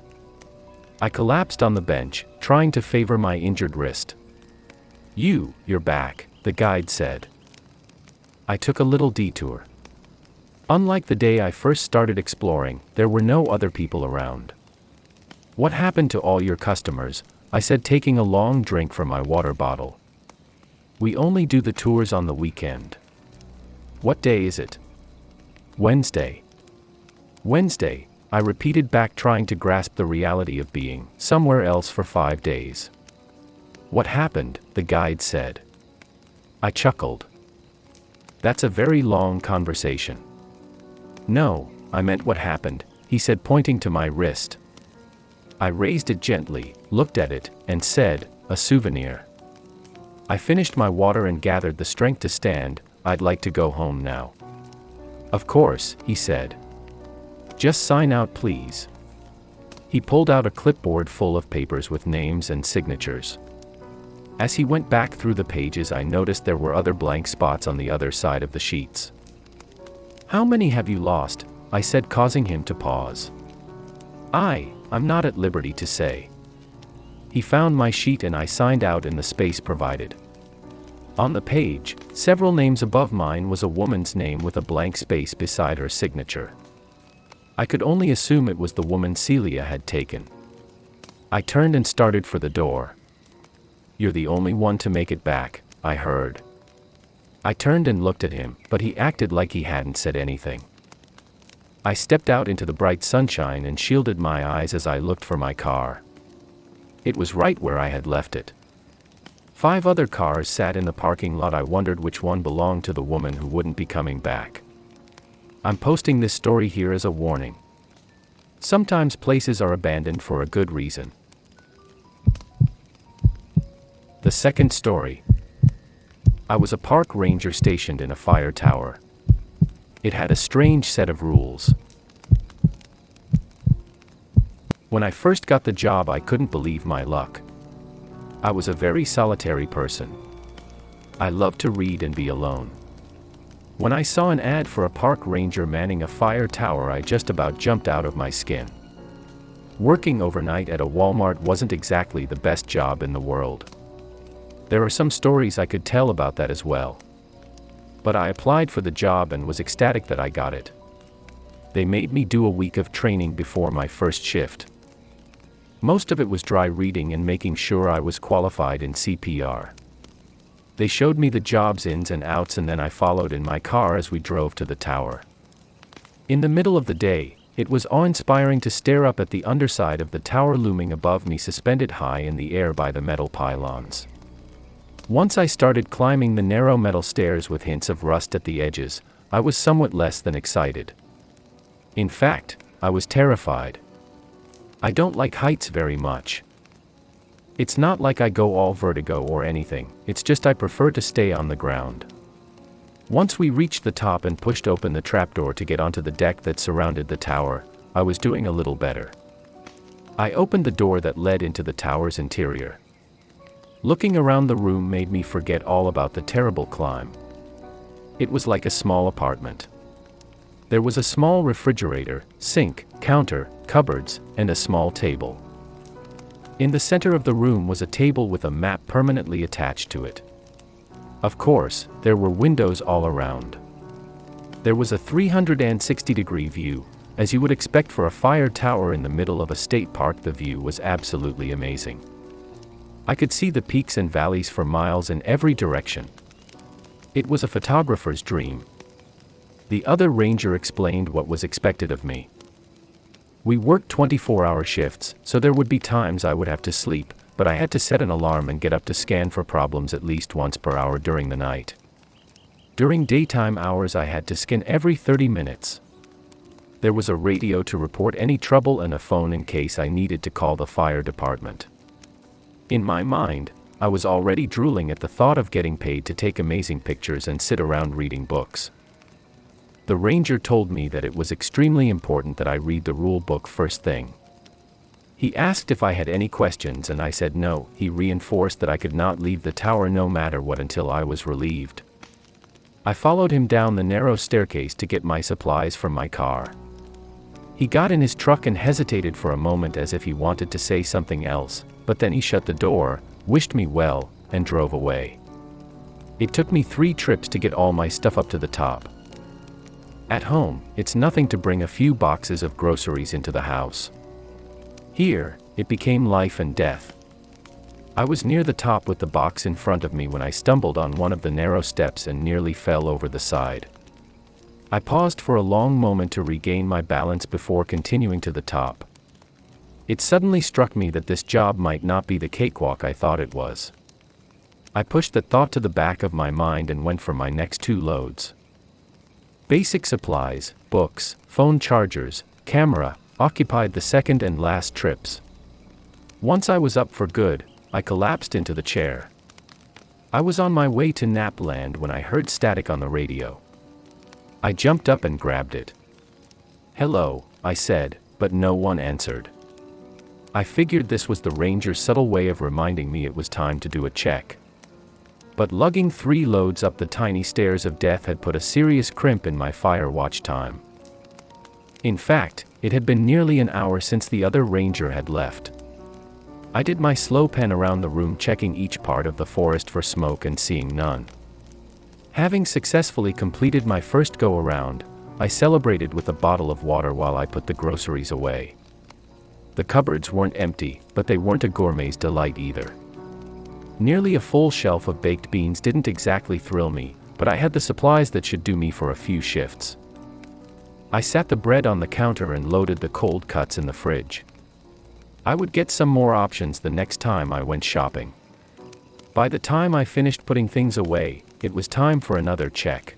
I collapsed on the bench, trying to favor my injured wrist. You're back," the guide said. I took a little detour. Unlike the day I first started exploring, there were no other people around. "What happened to all your customers?" I said, taking a long drink from my water bottle. "We only do the tours on the weekend." "What day is it?" "Wednesday." "Wednesday," I repeated back, trying to grasp the reality of being somewhere else for 5 days. "What happened?" the guide said. I chuckled. "That's a very long conversation." "No, I meant what happened," he said, pointing to my wrist. I raised it gently, looked at it, and said, "A souvenir." I finished my water and gathered the strength to stand. "I'd like to go home now." "Of course," he said. "Just sign out, please." He pulled out a clipboard full of papers with names and signatures. As he went back through the pages, I noticed there were other blank spots on the other side of the sheets. "How many have you lost?" I said, causing him to pause. I'm not at liberty to say." He found my sheet and I signed out in the space provided. On the page, several names above mine, was a woman's name with a blank space beside her signature. I could only assume it was the woman Celia had taken. I turned and started for the door. "You're the only one to make it back," I heard. I turned and looked at him, but he acted like he hadn't said anything. I stepped out into the bright sunshine and shielded my eyes as I looked for my car. It was right where I had left it. 5 other cars sat in the parking lot. I wondered which one belonged to the woman who wouldn't be coming back. I'm posting this story here as a warning. Sometimes places are abandoned for a good reason. The second story. I was a park ranger stationed in a fire tower. It had a strange set of rules. When I first got the job, I couldn't believe my luck. I was a very solitary person. I loved to read and be alone. When I saw an ad for a park ranger manning a fire tower, I just about jumped out of my skin. Working overnight at a Walmart wasn't exactly the best job in the world. There are some stories I could tell about that as well. But I applied for the job and was ecstatic that I got it. They made me do a week of training before my first shift. Most of it was dry reading and making sure I was qualified in CPR. They showed me the job's ins and outs, and then I followed in my car as we drove to the tower. In the middle of the day, it was awe-inspiring to stare up at the underside of the tower looming above me, suspended high in the air by the metal pylons. Once I started climbing the narrow metal stairs with hints of rust at the edges, I was somewhat less than excited. In fact, I was terrified. I don't like heights very much. It's not like I go all vertigo or anything, it's just I prefer to stay on the ground. Once we reached the top and pushed open the trapdoor to get onto the deck that surrounded the tower, I was doing a little better. I opened the door that led into the tower's interior. Looking around the room made me forget all about the terrible climb. It was like a small apartment. There was a small refrigerator, sink, counter, cupboards, and a small table. In the center of the room was a table with a map permanently attached to it. Of course, there were windows all around. There was a 360-degree view. As you would expect for a fire tower in the middle of a state park, the view was absolutely amazing. I could see the peaks and valleys for miles in every direction. It was a photographer's dream. The other ranger explained what was expected of me. We worked 24-hour shifts, so there would be times I would have to sleep, but I had to set an alarm and get up to scan for problems at least once per hour during the night. During daytime hours I had to scan every 30 minutes. There was a radio to report any trouble and a phone in case I needed to call the fire department. In my mind, I was already drooling at the thought of getting paid to take amazing pictures and sit around reading books. The ranger told me that it was extremely important that I read the rule book first thing. He asked if I had any questions and I said no. He reinforced that I could not leave the tower no matter what until I was relieved. I followed him down the narrow staircase to get my supplies from my car. He got in his truck and hesitated for a moment as if he wanted to say something else, but then he shut the door, wished me well, and drove away. It took me 3 trips to get all my stuff up to the top. At home, it's nothing to bring a few boxes of groceries into the house. Here, it became life and death. I was near the top with the box in front of me when I stumbled on one of the narrow steps and nearly fell over the side. I paused for a long moment to regain my balance before continuing to the top. It suddenly struck me that this job might not be the cakewalk I thought it was. I pushed that thought to the back of my mind and went for my next 2 loads. Basic supplies, books, phone chargers, camera, occupied the second and last trips. Once I was up for good, I collapsed into the chair. I was on my way to Napland when I heard static on the radio. I jumped up and grabbed it. "Hello," I said, but no one answered. I figured this was the ranger's subtle way of reminding me it was time to do a check. But lugging 3 loads up the tiny stairs of death had put a serious crimp in my fire watch time. In fact, it had been nearly an hour since the other ranger had left. I did my slow pen around the room, checking each part of the forest for smoke and seeing none. Having successfully completed my first go-around, I celebrated with a bottle of water while I put the groceries away. The cupboards weren't empty, but they weren't a gourmet's delight either. Nearly a full shelf of baked beans didn't exactly thrill me, but I had the supplies that should do me for a few shifts. I sat the bread on the counter and loaded the cold cuts in the fridge. I would get some more options the next time I went shopping. By the time I finished putting things away, it was time for another check.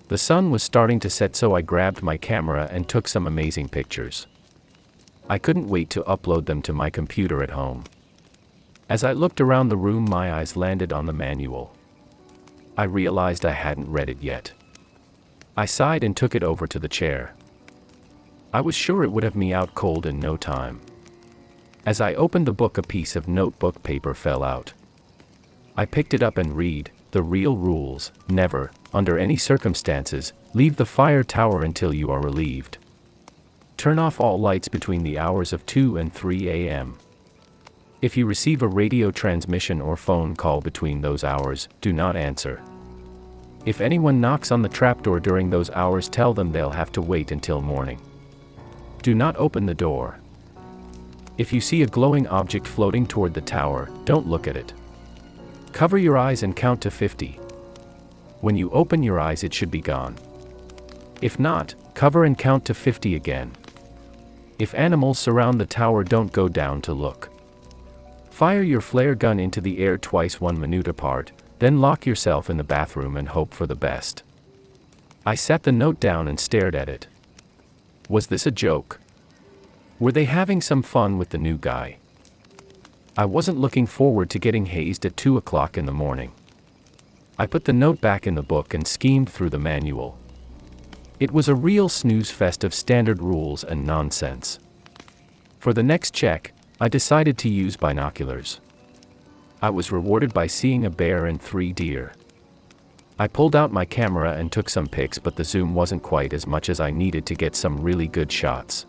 The sun was starting to set, so I grabbed my camera and took some amazing pictures. I couldn't wait to upload them to my computer at home. As I looked around the room, my eyes landed on the manual. I realized I hadn't read it yet. I sighed and took it over to the chair. I was sure it would have me out cold in no time. As I opened the book, a piece of notebook paper fell out. I picked it up and read, "The real rules: never, under any circumstances, leave the fire tower until you are relieved. Turn off all lights between the hours of 2 and 3 a.m. If you receive a radio transmission or phone call between those hours, do not answer. If anyone knocks on the trapdoor during those hours, tell them they'll have to wait until morning. Do not open the door. If you see a glowing object floating toward the tower, don't look at it. Cover your eyes and count to 50. When you open your eyes, it should be gone. If not, cover and count to 50 again. If animals surround the tower, don't go down to look. Fire your flare gun into the air twice 1 minute apart, then lock yourself in the bathroom and hope for the best. I sat the note down and stared at it. Was this a joke? Were they having some fun with the new guy? I wasn't looking forward to getting hazed at 2 o'clock in the morning. I put the note back in the book and skimmed through the manual. It was a real snooze fest of standard rules and nonsense. For the next check, I decided to use binoculars. I was rewarded by seeing a bear and 3 deer. I pulled out my camera and took some pics, but the zoom wasn't quite as much as I needed to get some really good shots.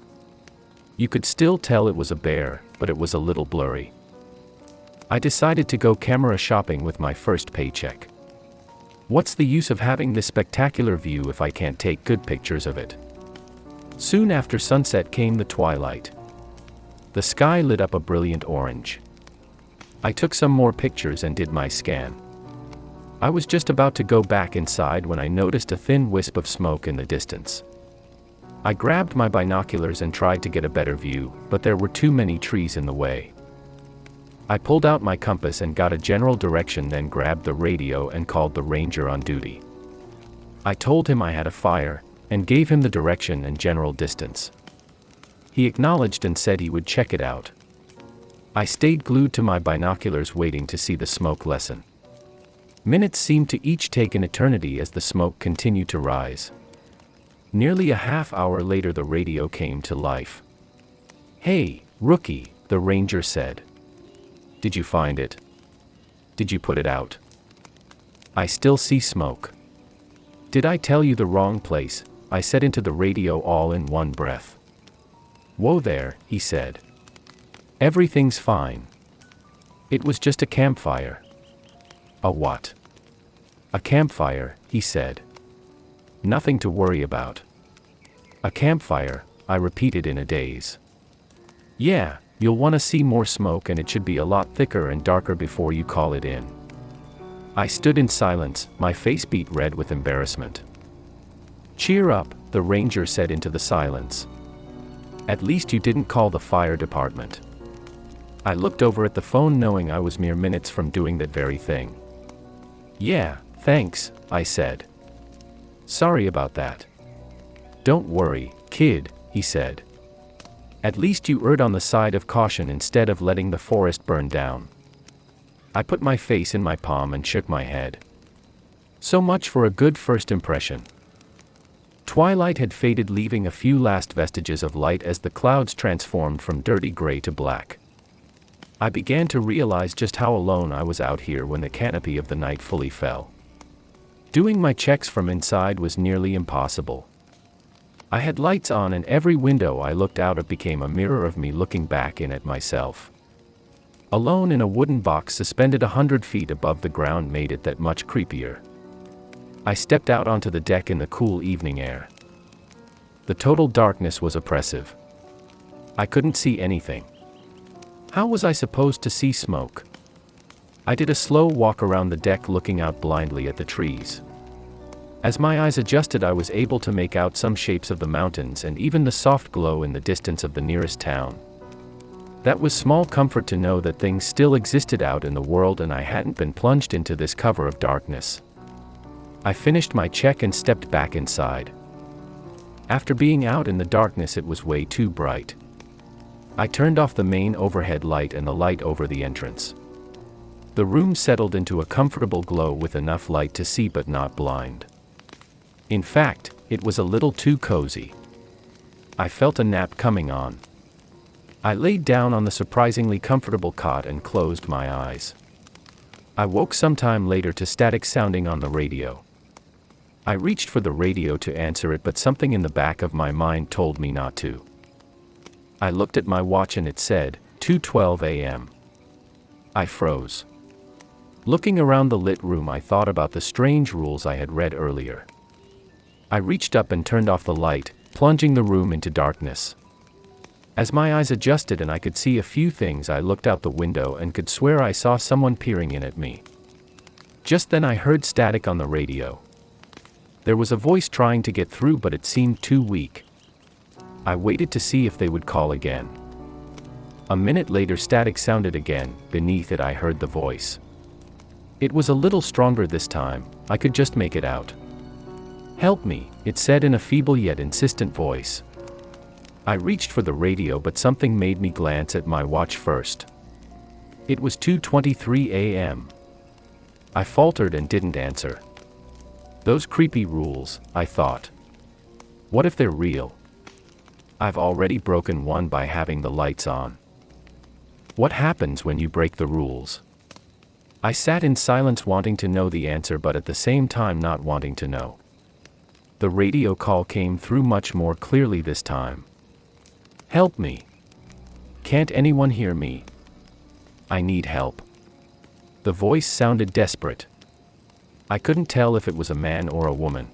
You could still tell it was a bear, but it was a little blurry. I decided to go camera shopping with my first paycheck. What's the use of having this spectacular view if I can't take good pictures of it? Soon after sunset came the twilight. The sky lit up a brilliant orange. I took some more pictures and did my scan. I was just about to go back inside when I noticed a thin wisp of smoke in the distance. I grabbed my binoculars and tried to get a better view, but there were too many trees in the way. I pulled out my compass and got a general direction, then grabbed the radio and called the ranger on duty. I told him I had a fire, and gave him the direction and general distance. He acknowledged and said he would check it out. I stayed glued to my binoculars waiting to see the smoke lessen. Minutes seemed to each take an eternity as the smoke continued to rise. Nearly a half hour later the radio came to life. "Hey, rookie," the ranger said. "Did you find it? Did you put it out? I still see smoke." "Did I tell you the wrong place?" I said into the radio all in one breath. "Whoa there," he said. "Everything's fine. It was just a campfire." "A what?" "A campfire," he said. "Nothing to worry about." "A campfire," I repeated in a daze. "Yeah, you'll want to see more smoke, and it should be a lot thicker and darker before you call it in." I stood in silence, my face beat red with embarrassment. "Cheer up," the ranger said into the silence. "At least you didn't call the fire department." I looked over at the phone knowing I was mere minutes from doing that very thing. "Yeah, thanks," I said. "Sorry about that." "Don't worry, kid," he said. "At least you erred on the side of caution instead of letting the forest burn down." I put my face in my palm and shook my head. So much for a good first impression. Twilight had faded, leaving a few last vestiges of light as the clouds transformed from dirty gray to black. I began to realize just how alone I was out here when the canopy of the night fully fell. Doing my checks from inside was nearly impossible. I had lights on, and every window I looked out of became a mirror of me looking back in at myself. Alone in a wooden box suspended 100 feet above the ground made it that much creepier. I stepped out onto the deck in the cool evening air. The total darkness was oppressive. I couldn't see anything. How was I supposed to see smoke? I did a slow walk around the deck, looking out blindly at the trees. As my eyes adjusted, I was able to make out some shapes of the mountains and even the soft glow in the distance of the nearest town. That was small comfort to know that things still existed out in the world and I hadn't been plunged into this cover of darkness. I finished my check and stepped back inside. After being out in the darkness, it was way too bright. I turned off the main overhead light and the light over the entrance. The room settled into a comfortable glow with enough light to see but not blind. In fact, it was a little too cozy. I felt a nap coming on. I laid down on the surprisingly comfortable cot and closed my eyes. I woke sometime later to static sounding on the radio. I reached for the radio to answer it, but something in the back of my mind told me not to. I looked at my watch and it said, 2:12 a.m. I froze. Looking around the lit room, I thought about the strange rules I had read earlier. I reached up and turned off the light, plunging the room into darkness. As my eyes adjusted and I could see a few things, I looked out the window and could swear I saw someone peering in at me. Just then I heard static on the radio. There was a voice trying to get through, but it seemed too weak. I waited to see if they would call again. A minute later, static sounded again. Beneath it I heard the voice. It was a little stronger this time. I could just make it out. "Help me," it said in a feeble yet insistent voice. I reached for the radio, but something made me glance at my watch first. It was 2:23 a.m. I faltered and didn't answer. Those creepy rules, I thought. What if they're real? I've already broken one by having the lights on. What happens when you break the rules? I sat in silence, wanting to know the answer, but at the same time not wanting to know. The radio call came through much more clearly this time. "Help me. Can't anyone hear me? I need help." The voice sounded desperate. I couldn't tell if it was a man or a woman.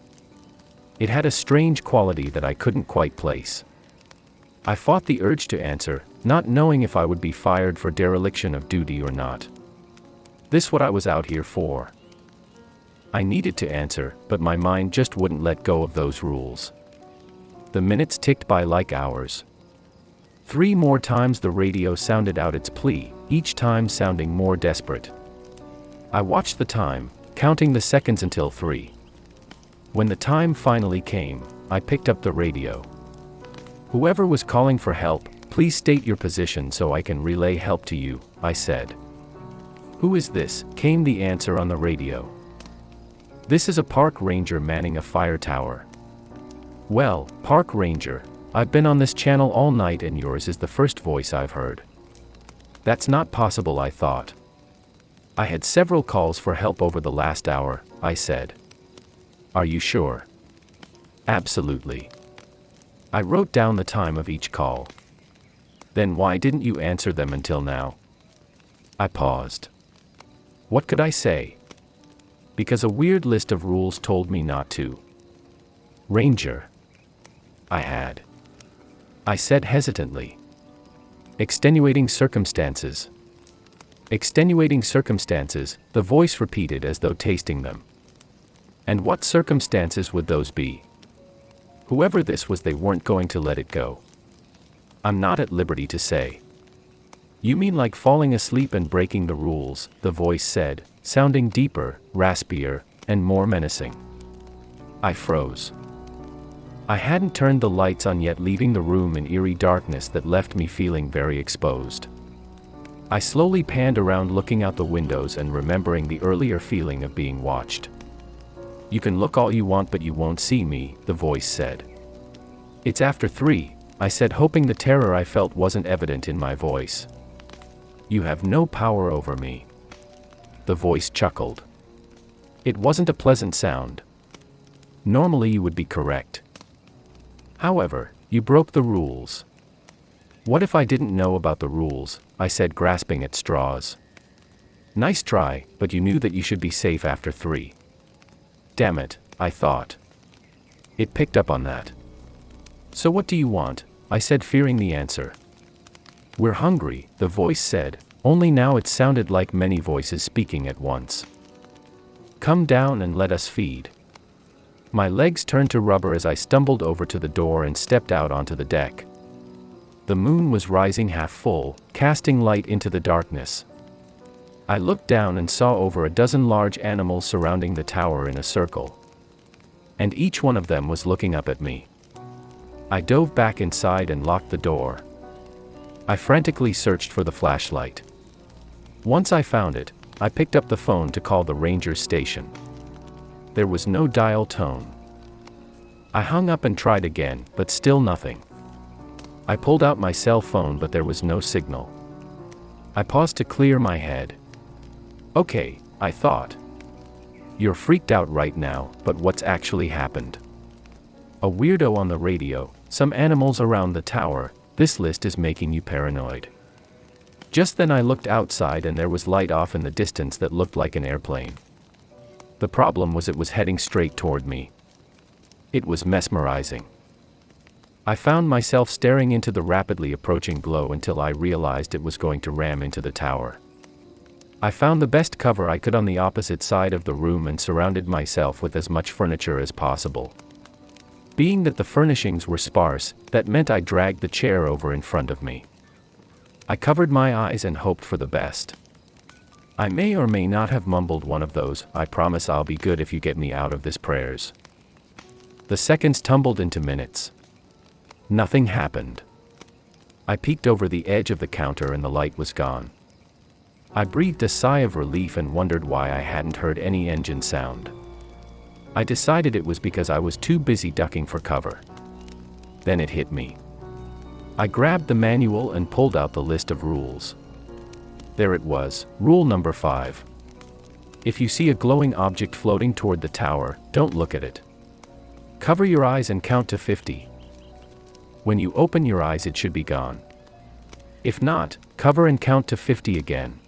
It had a strange quality that I couldn't quite place. I fought the urge to answer, not knowing if I would be fired for dereliction of duty or not. This what I was out here for. I needed to answer, but my mind just wouldn't let go of those rules. The minutes ticked by like hours. 3 more times the radio sounded out its plea, each time sounding more desperate. I watched the time, counting the seconds until 3. When the time finally came, I picked up the radio. "Whoever was calling for help, please state your position so I can relay help to you," I said. "Who is this?" came the answer on the radio. "This is a park ranger manning a fire tower." "Well, park ranger, I've been on this channel all night and yours is the first voice I've heard." That's not possible, I thought. "I had several calls for help over the last hour," I said. "Are you sure?" "Absolutely. I wrote down the time of each call." "Then why didn't you answer them until now?" I paused. What could I say? Because a weird list of rules told me not to. "Ranger." I said hesitantly. "Extenuating circumstances." "Extenuating circumstances," the voice repeated as though tasting them. "And what circumstances would those be?" Whoever this was, they weren't going to let it go. "I'm not at liberty to say." "You mean like falling asleep and breaking the rules," the voice said, sounding deeper, raspier, and more menacing. I froze. I hadn't turned the lights on yet, leaving the room in eerie darkness that left me feeling very exposed. I slowly panned around, looking out the windows and remembering the earlier feeling of being watched. "You can look all you want, but you won't see me," the voice said. "It's after 3, I said, hoping the terror I felt wasn't evident in my voice. "You have no power over me." The voice chuckled. It wasn't a pleasant sound. Normally you would be correct. "However, you broke the rules." "What if I didn't know about the rules?" I said, grasping at straws. "Nice try, but you knew that you should be safe after 3. "Damn it," I thought. It picked up on that. "So what do you want?" I said, fearing the answer. "We're hungry," the voice said, only now it sounded like many voices speaking at once. "Come down and let us feed." My legs turned to rubber as I stumbled over to the door and stepped out onto the deck. The moon was rising half full, casting light into the darkness. I looked down and saw over a dozen large animals surrounding the tower in a circle. And each one of them was looking up at me. I dove back inside and locked the door. I frantically searched for the flashlight. Once I found it, I picked up the phone to call the ranger station. There was no dial tone. I hung up and tried again, but still nothing. I pulled out my cell phone, but there was no signal. I paused to clear my head. "Okay," I thought. "You're freaked out right now, but what's actually happened?" "A weirdo on the radio, some animals around the tower, this list is making you paranoid." Just then I looked outside and there was light off in the distance that looked like an airplane. The problem was it was heading straight toward me. It was mesmerizing. I found myself staring into the rapidly approaching glow until I realized it was going to ram into the tower. I found the best cover I could on the opposite side of the room and surrounded myself with as much furniture as possible. Being that the furnishings were sparse, that meant I dragged the chair over in front of me. I covered my eyes and hoped for the best. I may or may not have mumbled one of those, "I promise I'll be good if you get me out of this" prayers. The seconds tumbled into minutes. Nothing happened. I peeked over the edge of the counter and the light was gone. I breathed a sigh of relief and wondered why I hadn't heard any engine sound. I decided it was because I was too busy ducking for cover. Then it hit me. I grabbed the manual and pulled out the list of rules. There it was, rule number 5. If you see a glowing object floating toward the tower, don't look at it. Cover your eyes and count to 50. When you open your eyes, it should be gone. If not, cover and count to 50 again.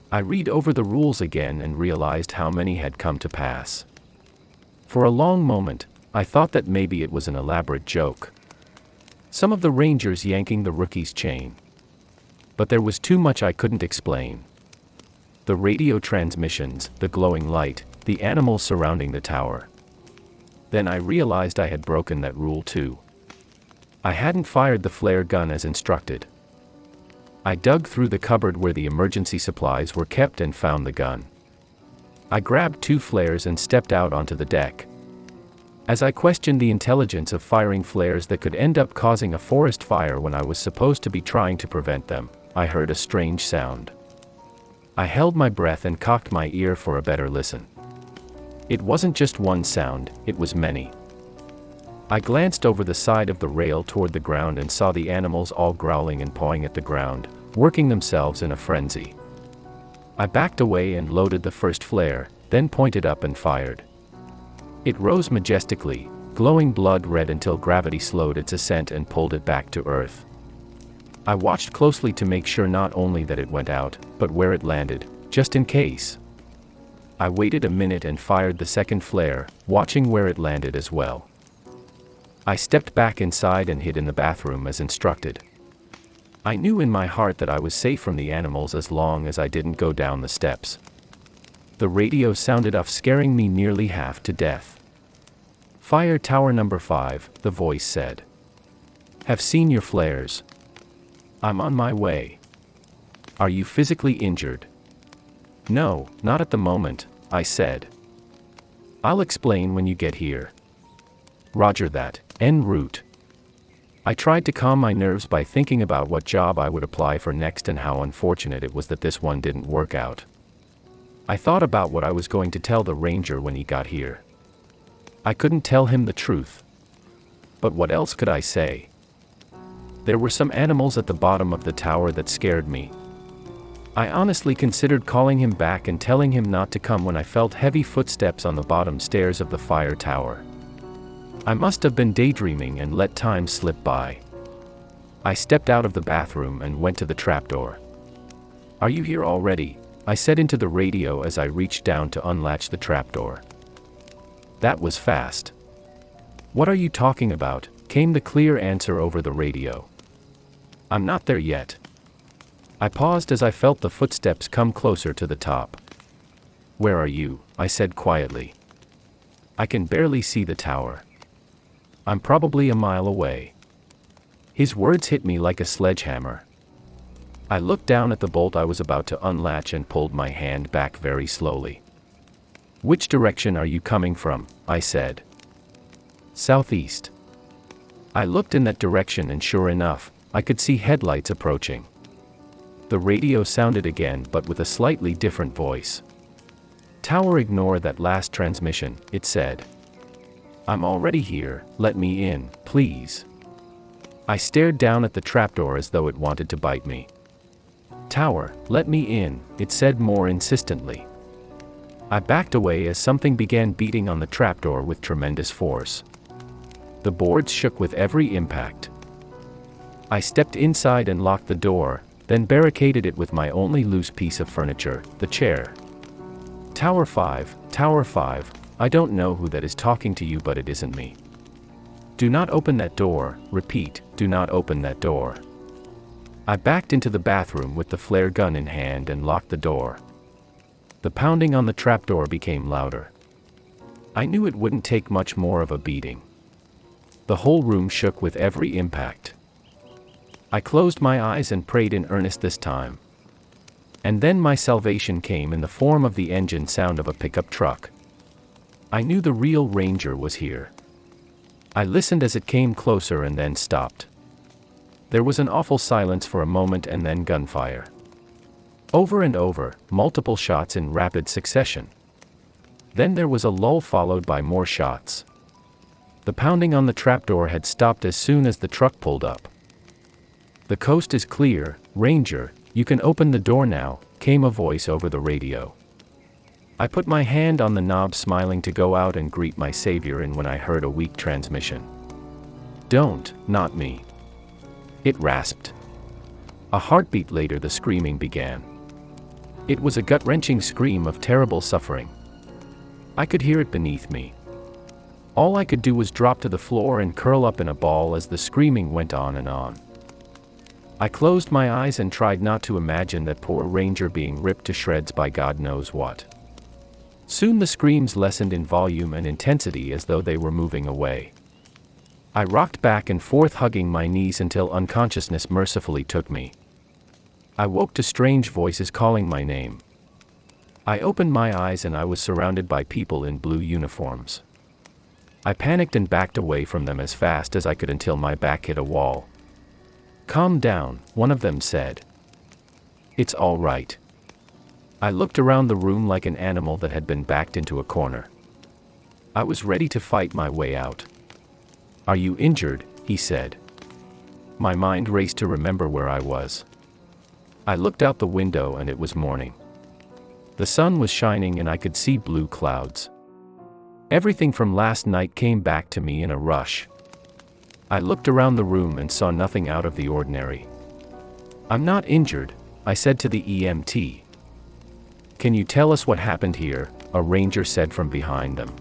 I read over the rules again and realized how many had come to pass. For a long moment, I thought that maybe it was an elaborate joke. Some of the rangers yanking the rookie's chain. But there was too much I couldn't explain. The radio transmissions, the glowing light, the animals surrounding the tower. Then I realized I had broken that rule too. I hadn't fired the flare gun as instructed. I dug through the cupboard where the emergency supplies were kept and found the gun. I grabbed 2 flares and stepped out onto the deck. As I questioned the intelligence of firing flares that could end up causing a forest fire when I was supposed to be trying to prevent them, I heard a strange sound. I held my breath and cocked my ear for a better listen. It wasn't just one sound, it was many. I glanced over the side of the rail toward the ground and saw the animals all growling and pawing at the ground, working themselves in a frenzy. I backed away and loaded the first flare, then pointed up and fired. It rose majestically, glowing blood red until gravity slowed its ascent and pulled it back to Earth. I watched closely to make sure not only that it went out, but where it landed, just in case. I waited a minute and fired the second flare, watching where it landed as well. I stepped back inside and hid in the bathroom as instructed. I knew in my heart that I was safe from the animals as long as I didn't go down the steps. The radio sounded off, scaring me nearly half to death. "Fire tower number 5, the voice said. "Have seen your flares. I'm on my way. Are you physically injured?" "No, not at the moment," I said. "I'll explain when you get here." "Roger that, en route." I tried to calm my nerves by thinking about what job I would apply for next and how unfortunate it was that this one didn't work out. I thought about what I was going to tell the ranger when he got here. I couldn't tell him the truth. But what else could I say? There were some animals at the bottom of the tower that scared me. I honestly considered calling him back and telling him not to come when I felt heavy footsteps on the bottom stairs of the fire tower. I must have been daydreaming and let time slip by. I stepped out of the bathroom and went to the trapdoor. "Are you here already?" I said into the radio as I reached down to unlatch the trapdoor. That was fast. "What are you talking about?" came the clear answer over the radio. "I'm not there yet." I paused as I felt the footsteps come closer to the top. "Where are you?" I said quietly. "I can barely see the tower." "I'm probably a mile away." His words hit me like a sledgehammer. I looked down at the bolt I was about to unlatch and pulled my hand back very slowly. "Which direction are you coming from?" I said. "Southeast." I looked in that direction and sure enough, I could see headlights approaching. The radio sounded again, but with a slightly different voice. "Tower, ignore that last transmission," it said. "I'm already here, let me in, please." I stared down at the trapdoor as though it wanted to bite me. "Tower, let me in," it said more insistently. I backed away as something began beating on the trapdoor with tremendous force. The boards shook with every impact. I stepped inside and locked the door, then barricaded it with my only loose piece of furniture, the chair. Tower 5, I don't know who that is talking to you, but it isn't me. Do not open that door, repeat, do not open that door." I backed into the bathroom with the flare gun in hand and locked the door. The pounding on the trapdoor became louder. I knew it wouldn't take much more of a beating. The whole room shook with every impact. I closed my eyes and prayed in earnest this time. And then my salvation came in the form of the engine sound of a pickup truck. I knew the real Ranger was here. I listened as it came closer and then stopped. There was an awful silence for a moment and then gunfire. Over and over, multiple shots in rapid succession. Then there was a lull followed by more shots. The pounding on the trapdoor had stopped as soon as the truck pulled up. "The coast is clear, Ranger, you can open the door now," came a voice over the radio. I put my hand on the knob, smiling to go out and greet my savior, and when I heard a weak transmission. "Don't, not me." It rasped. A heartbeat later the screaming began. It was a gut-wrenching scream of terrible suffering. I could hear it beneath me. All I could do was drop to the floor and curl up in a ball as the screaming went on and on. I closed my eyes and tried not to imagine that poor Ranger being ripped to shreds by God knows what. Soon the screams lessened in volume and intensity as though they were moving away. I rocked back and forth, hugging my knees until unconsciousness mercifully took me. I woke to strange voices calling my name. I opened my eyes and I was surrounded by people in blue uniforms. I panicked and backed away from them as fast as I could until my back hit a wall. "Calm down," one of them said. "It's all right." I looked around the room like an animal that had been backed into a corner. I was ready to fight my way out. "Are you injured?" he said. My mind raced to remember where I was. I looked out the window and it was morning. The sun was shining and I could see blue clouds. Everything from last night came back to me in a rush. I looked around the room and saw nothing out of the ordinary. "I'm not injured," I said to the EMT. "Can you tell us what happened here?" a ranger said from behind them.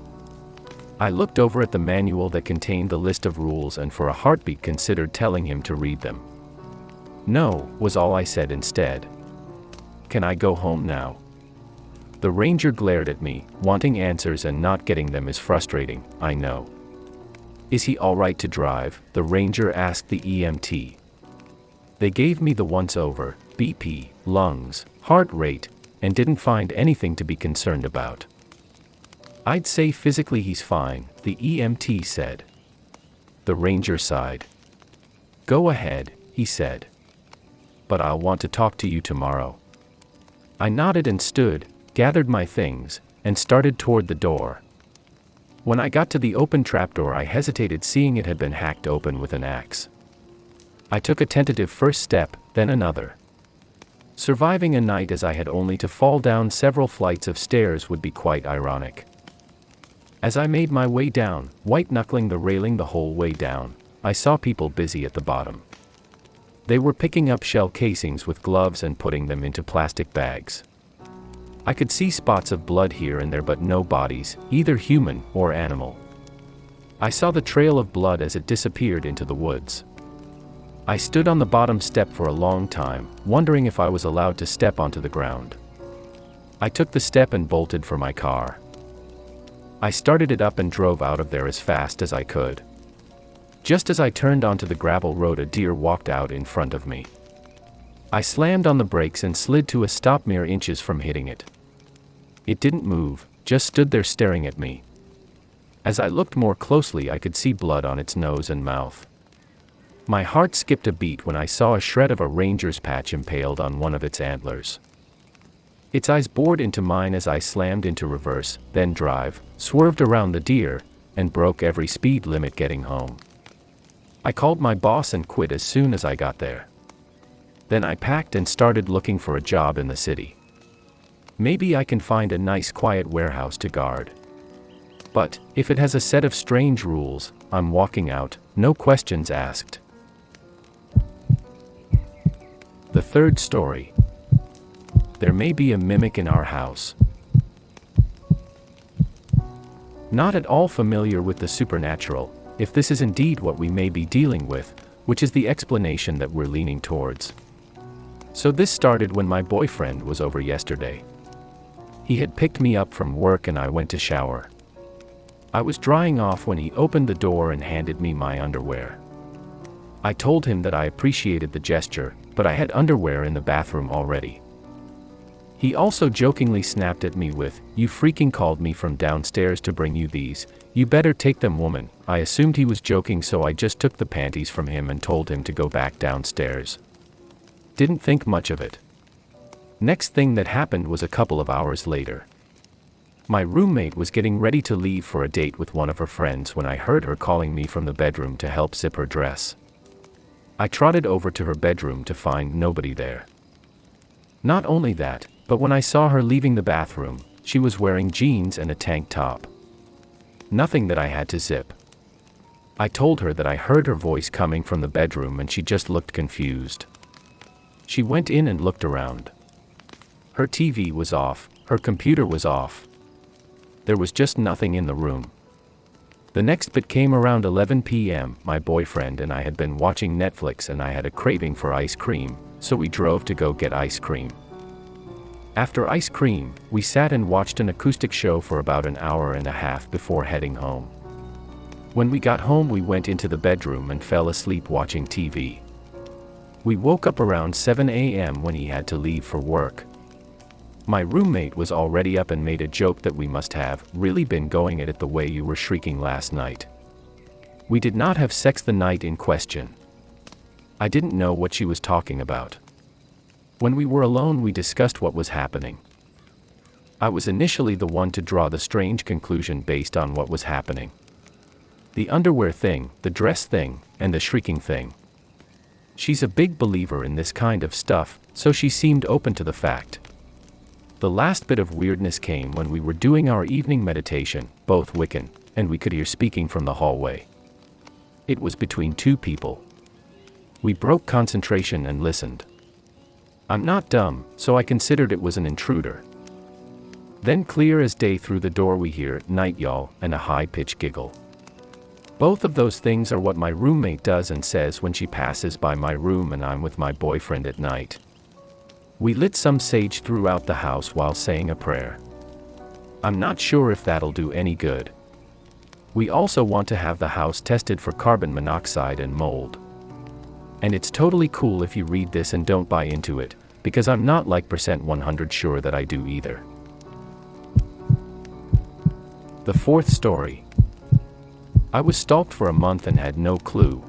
I looked over at the manual that contained the list of rules and for a heartbeat considered telling him to read them. "No," was all I said instead. "Can I go home now?" The ranger glared at me, wanting answers and not getting them is frustrating, I know. "Is he all right to drive?" the ranger asked the EMT. They gave me the once-over, BP, lungs, heart rate, and didn't find anything to be concerned about. "I'd say physically he's fine," the EMT said. The ranger sighed. "Go ahead," he said. "But I'll want to talk to you tomorrow." I nodded and stood, gathered my things, and started toward the door. When I got to the open trapdoor I hesitated, seeing it had been hacked open with an axe. I took a tentative first step, then another. Surviving a night as I had only to fall down several flights of stairs would be quite ironic. As I made my way down, white-knuckling the railing the whole way down, I saw people busy at the bottom. They were picking up shell casings with gloves and putting them into plastic bags. I could see spots of blood here and there but no bodies, either human or animal. I saw the trail of blood as it disappeared into the woods. I stood on the bottom step for a long time, wondering if I was allowed to step onto the ground. I took the step and bolted for my car. I started it up and drove out of there as fast as I could. Just as I turned onto the gravel road, a deer walked out in front of me. I slammed on the brakes and slid to a stop mere inches from hitting it. It didn't move, just stood there staring at me. As I looked more closely I could see blood on its nose and mouth. My heart skipped a beat when I saw a shred of a ranger's patch impaled on one of its antlers. Its eyes bored into mine as I slammed into reverse, then drive, swerved around the deer, and broke every speed limit getting home. I called my boss and quit as soon as I got there. Then I packed and started looking for a job in the city. Maybe I can find a nice quiet warehouse to guard. But, if it has a set of strange rules, I'm walking out, no questions asked. The third story. There may be a mimic in our house. Not at all familiar with the supernatural, if this is indeed what we may be dealing with, which is the explanation that we're leaning towards. So this started when my boyfriend was over yesterday. He had picked me up from work and I went to shower. I was drying off when he opened the door and handed me my underwear. I told him that I appreciated the gesture, but I had underwear in the bathroom already. He also jokingly snapped at me with, "You freaking called me from downstairs to bring you these, you better take them, woman." I assumed he was joking, so I just took the panties from him and told him to go back downstairs. Didn't think much of it. Next thing that happened was a couple of hours later. My roommate was getting ready to leave for a date with one of her friends when I heard her calling me from the bedroom to help zip her dress. I trotted over to her bedroom to find nobody there. Not only that, but when I saw her leaving the bathroom, she was wearing jeans and a tank top. Nothing that I had to zip. I told her that I heard her voice coming from the bedroom and she just looked confused. She went in and looked around. Her TV was off, her computer was off. There was just nothing in the room. The next bit came around 11 p.m. My boyfriend and I had been watching Netflix and I had a craving for ice cream, so we drove to go get ice cream. After ice cream, we sat and watched an acoustic show for about an hour and a half before heading home. When we got home, we went into the bedroom and fell asleep watching TV. We woke up around 7 a.m. when he had to leave for work. My roommate was already up and made a joke that we must have really been going at it the way you were shrieking last night. We did not have sex the night in question. I didn't know what she was talking about. When we were alone, we discussed what was happening. I was initially the one to draw the strange conclusion based on what was happening. The underwear thing, the dress thing, and the shrieking thing. She's a big believer in this kind of stuff, so she seemed open to the fact. The last bit of weirdness came when we were doing our evening meditation, both Wiccan, and we could hear speaking from the hallway. It was between two people. We broke concentration and listened. I'm not dumb, so I considered it was an intruder. Then clear as day through the door we hear, "Night y'all," and a high-pitched giggle. Both of those things are what my roommate does and says when she passes by my room and I'm with my boyfriend at night. We lit some sage throughout the house while saying a prayer. I'm not sure if that'll do any good. We also want to have the house tested for carbon monoxide and mold. And it's totally cool if you read this and don't buy into it, because I'm not like %100 sure that I do either. The fourth story. I was stalked for a month and had no clue.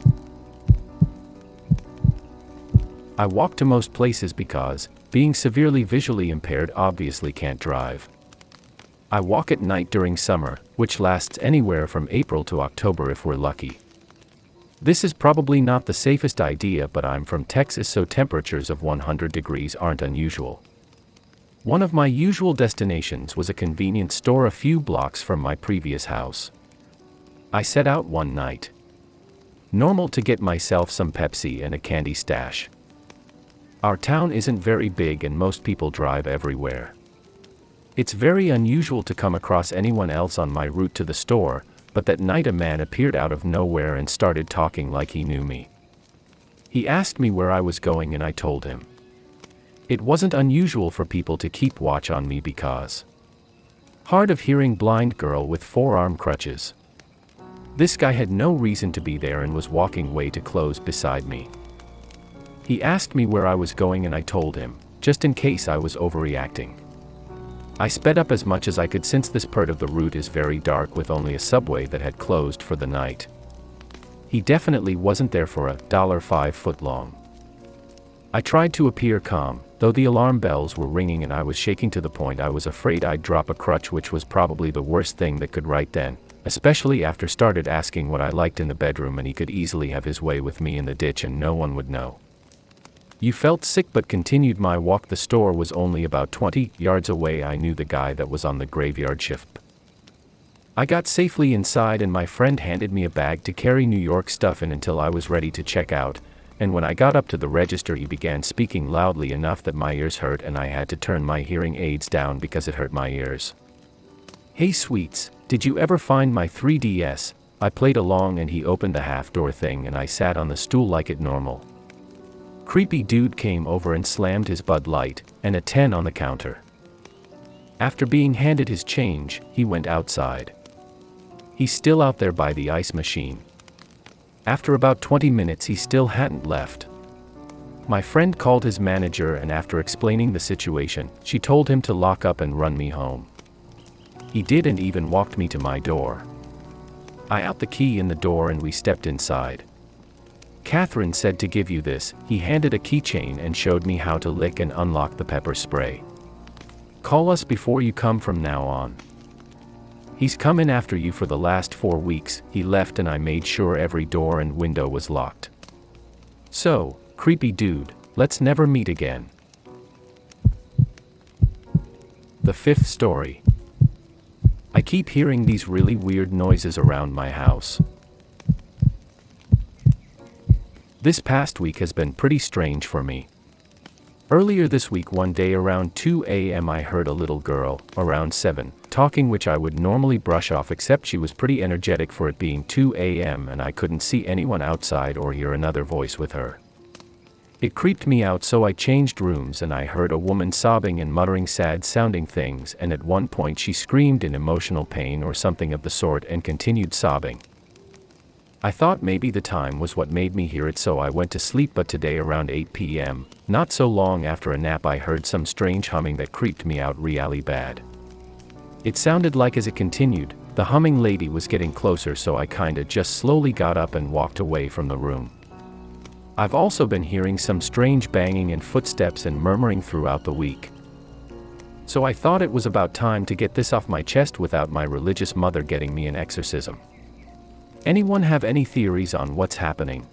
I walk to most places because, being severely visually impaired, obviously can't drive. I walk at night during summer, which lasts anywhere from April to October if we're lucky. This is probably not the safest idea, but I'm from Texas, so temperatures of 100 degrees aren't unusual. One of my usual destinations was a convenience store a few blocks from my previous house. I set out one night. Normal to get myself some Pepsi and a candy stash. Our town isn't very big and most people drive everywhere. It's very unusual to come across anyone else on my route to the store, but that night a man appeared out of nowhere and started talking like he knew me. He asked me where I was going and I told him. It wasn't unusual for people to keep watch on me because hard of hearing blind girl with forearm crutches. This guy had no reason to be there and was walking way too close beside me. He asked me where I was going and I told him, just in case I was overreacting. I sped up as much as I could since this part of the route is very dark with only a subway that had closed for the night. He definitely wasn't there for a $5 foot long. I tried to appear calm, though the alarm bells were ringing and I was shaking to the point I was afraid I'd drop a crutch, which was probably the worst thing that could right then, especially after started asking what I liked in the bedroom and he could easily have his way with me in the ditch and no one would know. You felt sick but continued my walk. The store was only about 20 yards away. I knew the guy that was on the graveyard shift. I got safely inside and my friend handed me a bag to carry New York stuff in until I was ready to check out, and when I got up to the register he began speaking loudly enough that my ears hurt and I had to turn my hearing aids down because it hurt my ears. "Hey sweets, did you ever find my 3DS? I played along," and he opened the half door thing and I sat on the stool like it normal. Creepy dude came over and slammed his Bud Light and a 10 on the counter. After being handed his change, he went outside. He's still out there by the ice machine. After about 20 minutes he still hadn't left. My friend called his manager, and after explaining the situation, she told him to lock up and run me home. He did, and even walked me to my door. I out the key in the door and we stepped inside. Catherine said to give you this. He handed a keychain and showed me how to lick and unlock the pepper spray. Call us before you come from now on. He's come in after you for the last 4 weeks. He left and I made sure every door and window was locked. So, creepy dude, let's never meet again. The fifth story. I keep hearing these really weird noises around my house. This past week has been pretty strange for me. Earlier this week, one day around 2 a.m. I heard a little girl, around 7, talking, which I would normally brush off, except she was pretty energetic for it being 2 a.m. and I couldn't see anyone outside or hear another voice with her. It creeped me out, so I changed rooms and I heard a woman sobbing and muttering sad-sounding things, and at one point she screamed in emotional pain or something of the sort and continued sobbing. I thought maybe the time was what made me hear it, so I went to sleep, but today around 8 p.m., not so long after a nap, I heard some strange humming that creeped me out really bad. It sounded like as it continued, the humming lady was getting closer, so I kinda just slowly got up and walked away from the room. I've also been hearing some strange banging and footsteps and murmuring throughout the week. So I thought it was about time to get this off my chest without my religious mother getting me an exorcism. Anyone have any theories on what's happening?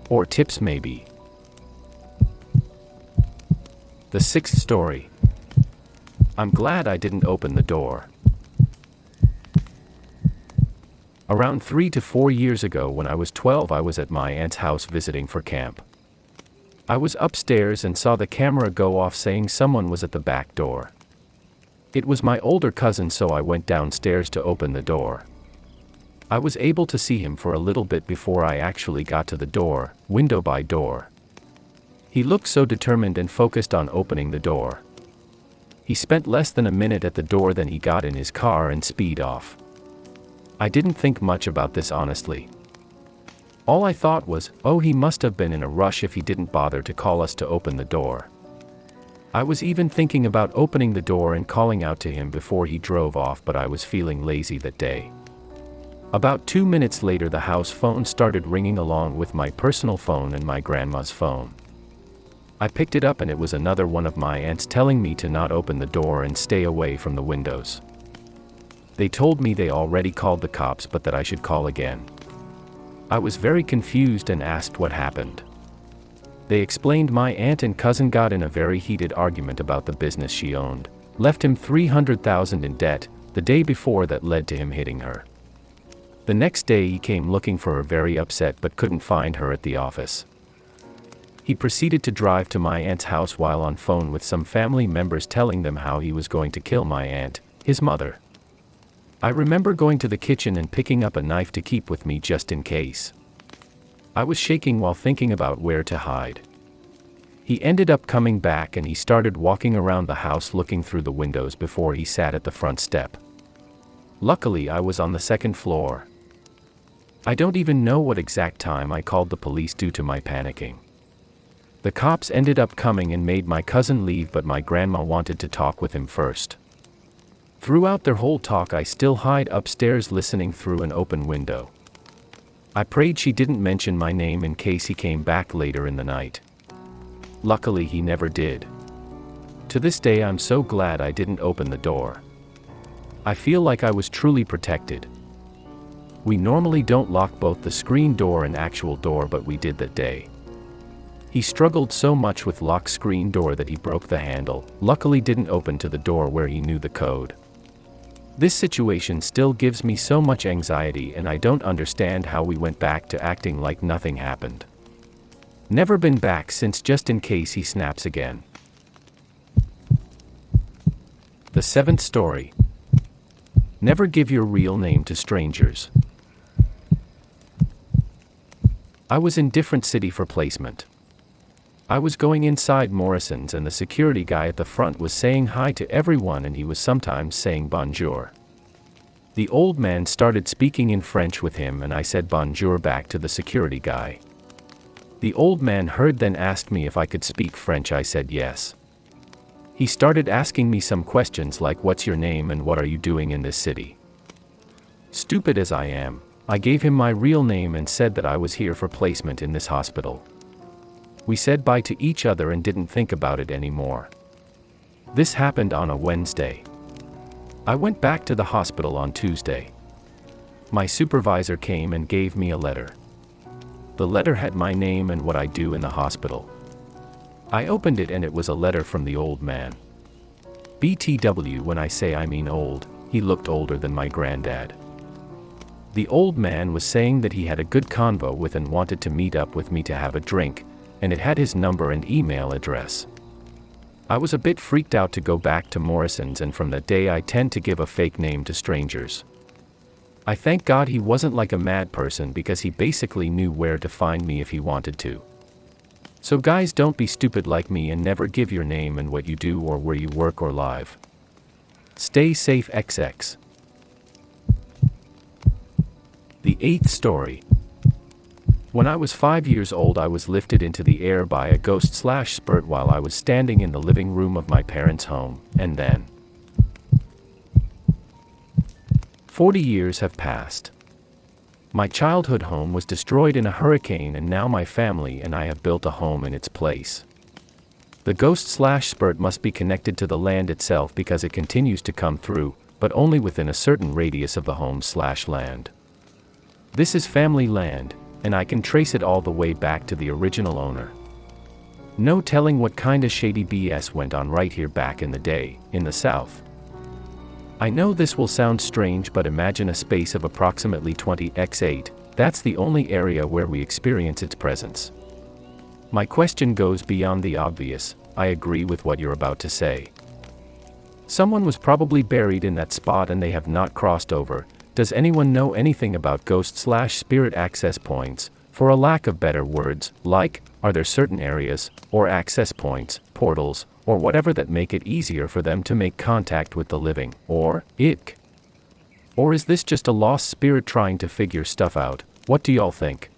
Or tips maybe? The sixth story. I'm glad I didn't open the door. Around 3 to 4 years ago, when I was 12, I was at my aunt's house visiting for camp. I was upstairs and saw the camera go off saying someone was at the back door. It was my older cousin, so I went downstairs to open the door. I was able to see him for a little bit before I actually got to the door, window by door. He looked so determined and focused on opening the door. He spent less than a minute at the door, then he got in his car and speed off. I didn't think much about this, honestly. All I thought was, oh, he must have been in a rush if he didn't bother to call us to open the door. I was even thinking about opening the door and calling out to him before he drove off, but I was feeling lazy that day. About 2 minutes later, the house phone started ringing along with my personal phone and my grandma's phone. I picked it up and it was another one of my aunts telling me to not open the door and stay away from the windows. They told me they already called the cops, but that I should call again. I was very confused and asked what happened. They explained my aunt and cousin got in a very heated argument about the business she owned, left him $300,000 in debt the day before, that led to him hitting her. The next day he came looking for her, very upset, but couldn't find her at the office. He proceeded to drive to my aunt's house while on phone with some family members, telling them how he was going to kill my aunt, his mother. I remember going to the kitchen and picking up a knife to keep with me just in case. I was shaking while thinking about where to hide. He ended up coming back and he started walking around the house looking through the windows before he sat at the front step. Luckily, I was on the second floor. I don't even know what exact time I called the police due to my panicking. The cops ended up coming and made my cousin leave, but my grandma wanted to talk with him first. Throughout their whole talk, I still hid upstairs listening through an open window. I prayed she didn't mention my name in case he came back later in the night. Luckily, he never did. To this day, I'm so glad I didn't open the door. I feel like I was truly protected. We normally don't lock both the screen door and actual door, but we did that day. He struggled so much with locked screen door that he broke the handle, luckily didn't open to the door where he knew the code. This situation still gives me so much anxiety, and I don't understand how we went back to acting like nothing happened. Never been back since, just in case he snaps again. The seventh story. Never give your real name to strangers. I was in different city for placement. I was going inside Morrison's and the security guy at the front was saying hi to everyone and he was sometimes saying bonjour. The old man started speaking in French with him and I said bonjour back to the security guy. The old man heard then asked me if I could speak French. I said yes. He started asking me some questions like what's your name and what are you doing in this city? Stupid as I am, I gave him my real name and said that I was here for placement in this hospital. We said bye to each other and didn't think about it anymore. This happened on a Wednesday. I went back to the hospital on Tuesday. My supervisor came and gave me a letter. The letter had my name and what I do in the hospital. I opened it and it was a letter from the old man. BTW, when I say I mean old, he looked older than my granddad. The old man was saying that he had a good convo with and wanted to meet up with me to have a drink, and it had his number and email address. I was a bit freaked out to go back to Morrison's, and from that day I tend to give a fake name to strangers. I thank God he wasn't like a mad person because he basically knew where to find me if he wanted to. So guys, don't be stupid like me and never give your name and what you do or where you work or live. Stay safe XX. The 8th story. When I was 5 years old, I was lifted into the air by a ghost/spirit while I was standing in the living room of my parents' home, and then 40 years have passed. My childhood home was destroyed in a hurricane and now my family and I have built a home in its place. The ghost/spirit must be connected to the land itself because it continues to come through, but only within a certain radius of the home/land. This is family land, and I can trace it all the way back to the original owner. No telling what kind of shady BS went on right here back in the day, in the South. I know this will sound strange, but imagine a space of approximately 20x8, that's the only area where we experience its presence. My question goes beyond the obvious. I agree with what you're about to say. Someone was probably buried in that spot and they have not crossed over. Does anyone know anything about ghost/spirit access points, for a lack of better words, like, are there certain areas, or access points, portals, or whatever that make it easier for them to make contact with the living, or it? Or is this just a lost spirit trying to figure stuff out? What do y'all think?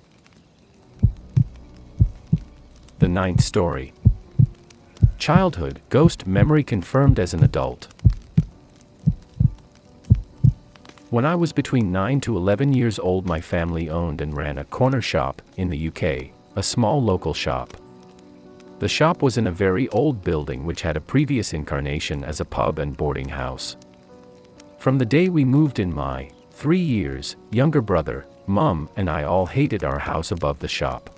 The 9th story. Childhood, ghost memory confirmed as an adult. When I was between 9 to 11 years old, my family owned and ran a corner shop in the UK, a small local shop. The shop was in a very old building which had a previous incarnation as a pub and boarding house. From the day we moved in, my 3 years younger brother, Mum, and I all hated our house above the shop.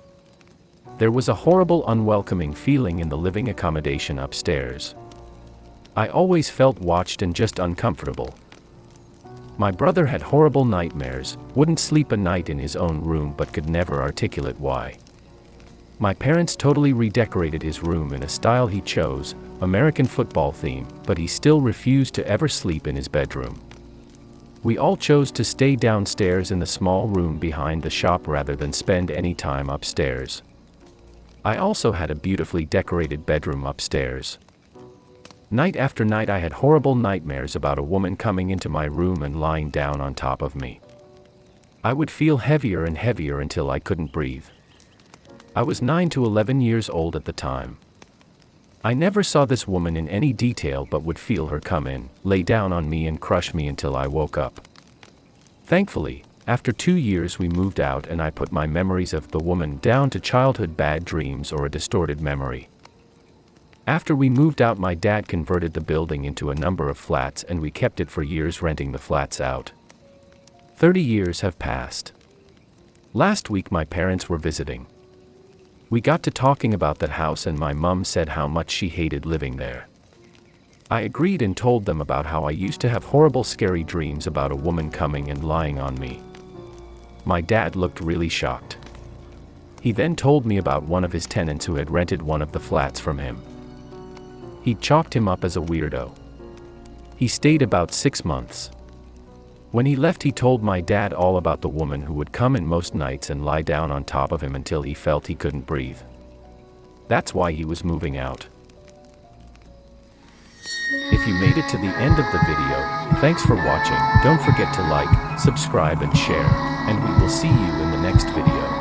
There was a horrible, unwelcoming feeling in the living accommodation upstairs. I always felt watched and just uncomfortable. My brother had horrible nightmares, wouldn't sleep a night in his own room but could never articulate why. My parents totally redecorated his room in a style he chose, American football theme, but he still refused to ever sleep in his bedroom. We all chose to stay downstairs in the small room behind the shop rather than spend any time upstairs. I also had a beautifully decorated bedroom upstairs. Night after night I had horrible nightmares about a woman coming into my room and lying down on top of me. I would feel heavier and heavier until I couldn't breathe. I was 9 to 11 years old at the time. I never saw this woman in any detail but would feel her come in, lay down on me and crush me until I woke up. Thankfully, after 2 years we moved out and I put my memories of the woman down to childhood bad dreams or a distorted memory. After we moved out, my dad converted the building into a number of flats and we kept it for years, renting the flats out. 30 years have passed. Last week my parents were visiting. We got to talking about that house and my mum said how much she hated living there. I agreed and told them about how I used to have horrible scary dreams about a woman coming and lying on me. My dad looked really shocked. He then told me about one of his tenants who had rented one of the flats from him. He chalked him up as a weirdo. He stayed about 6 months. When he left, he told my dad all about the woman who would come in most nights and lie down on top of him until he felt he couldn't breathe. That's why he was moving out. If you made it to the end of the video, thanks for watching. Don't forget to like, subscribe and share, and we will see you in the next video.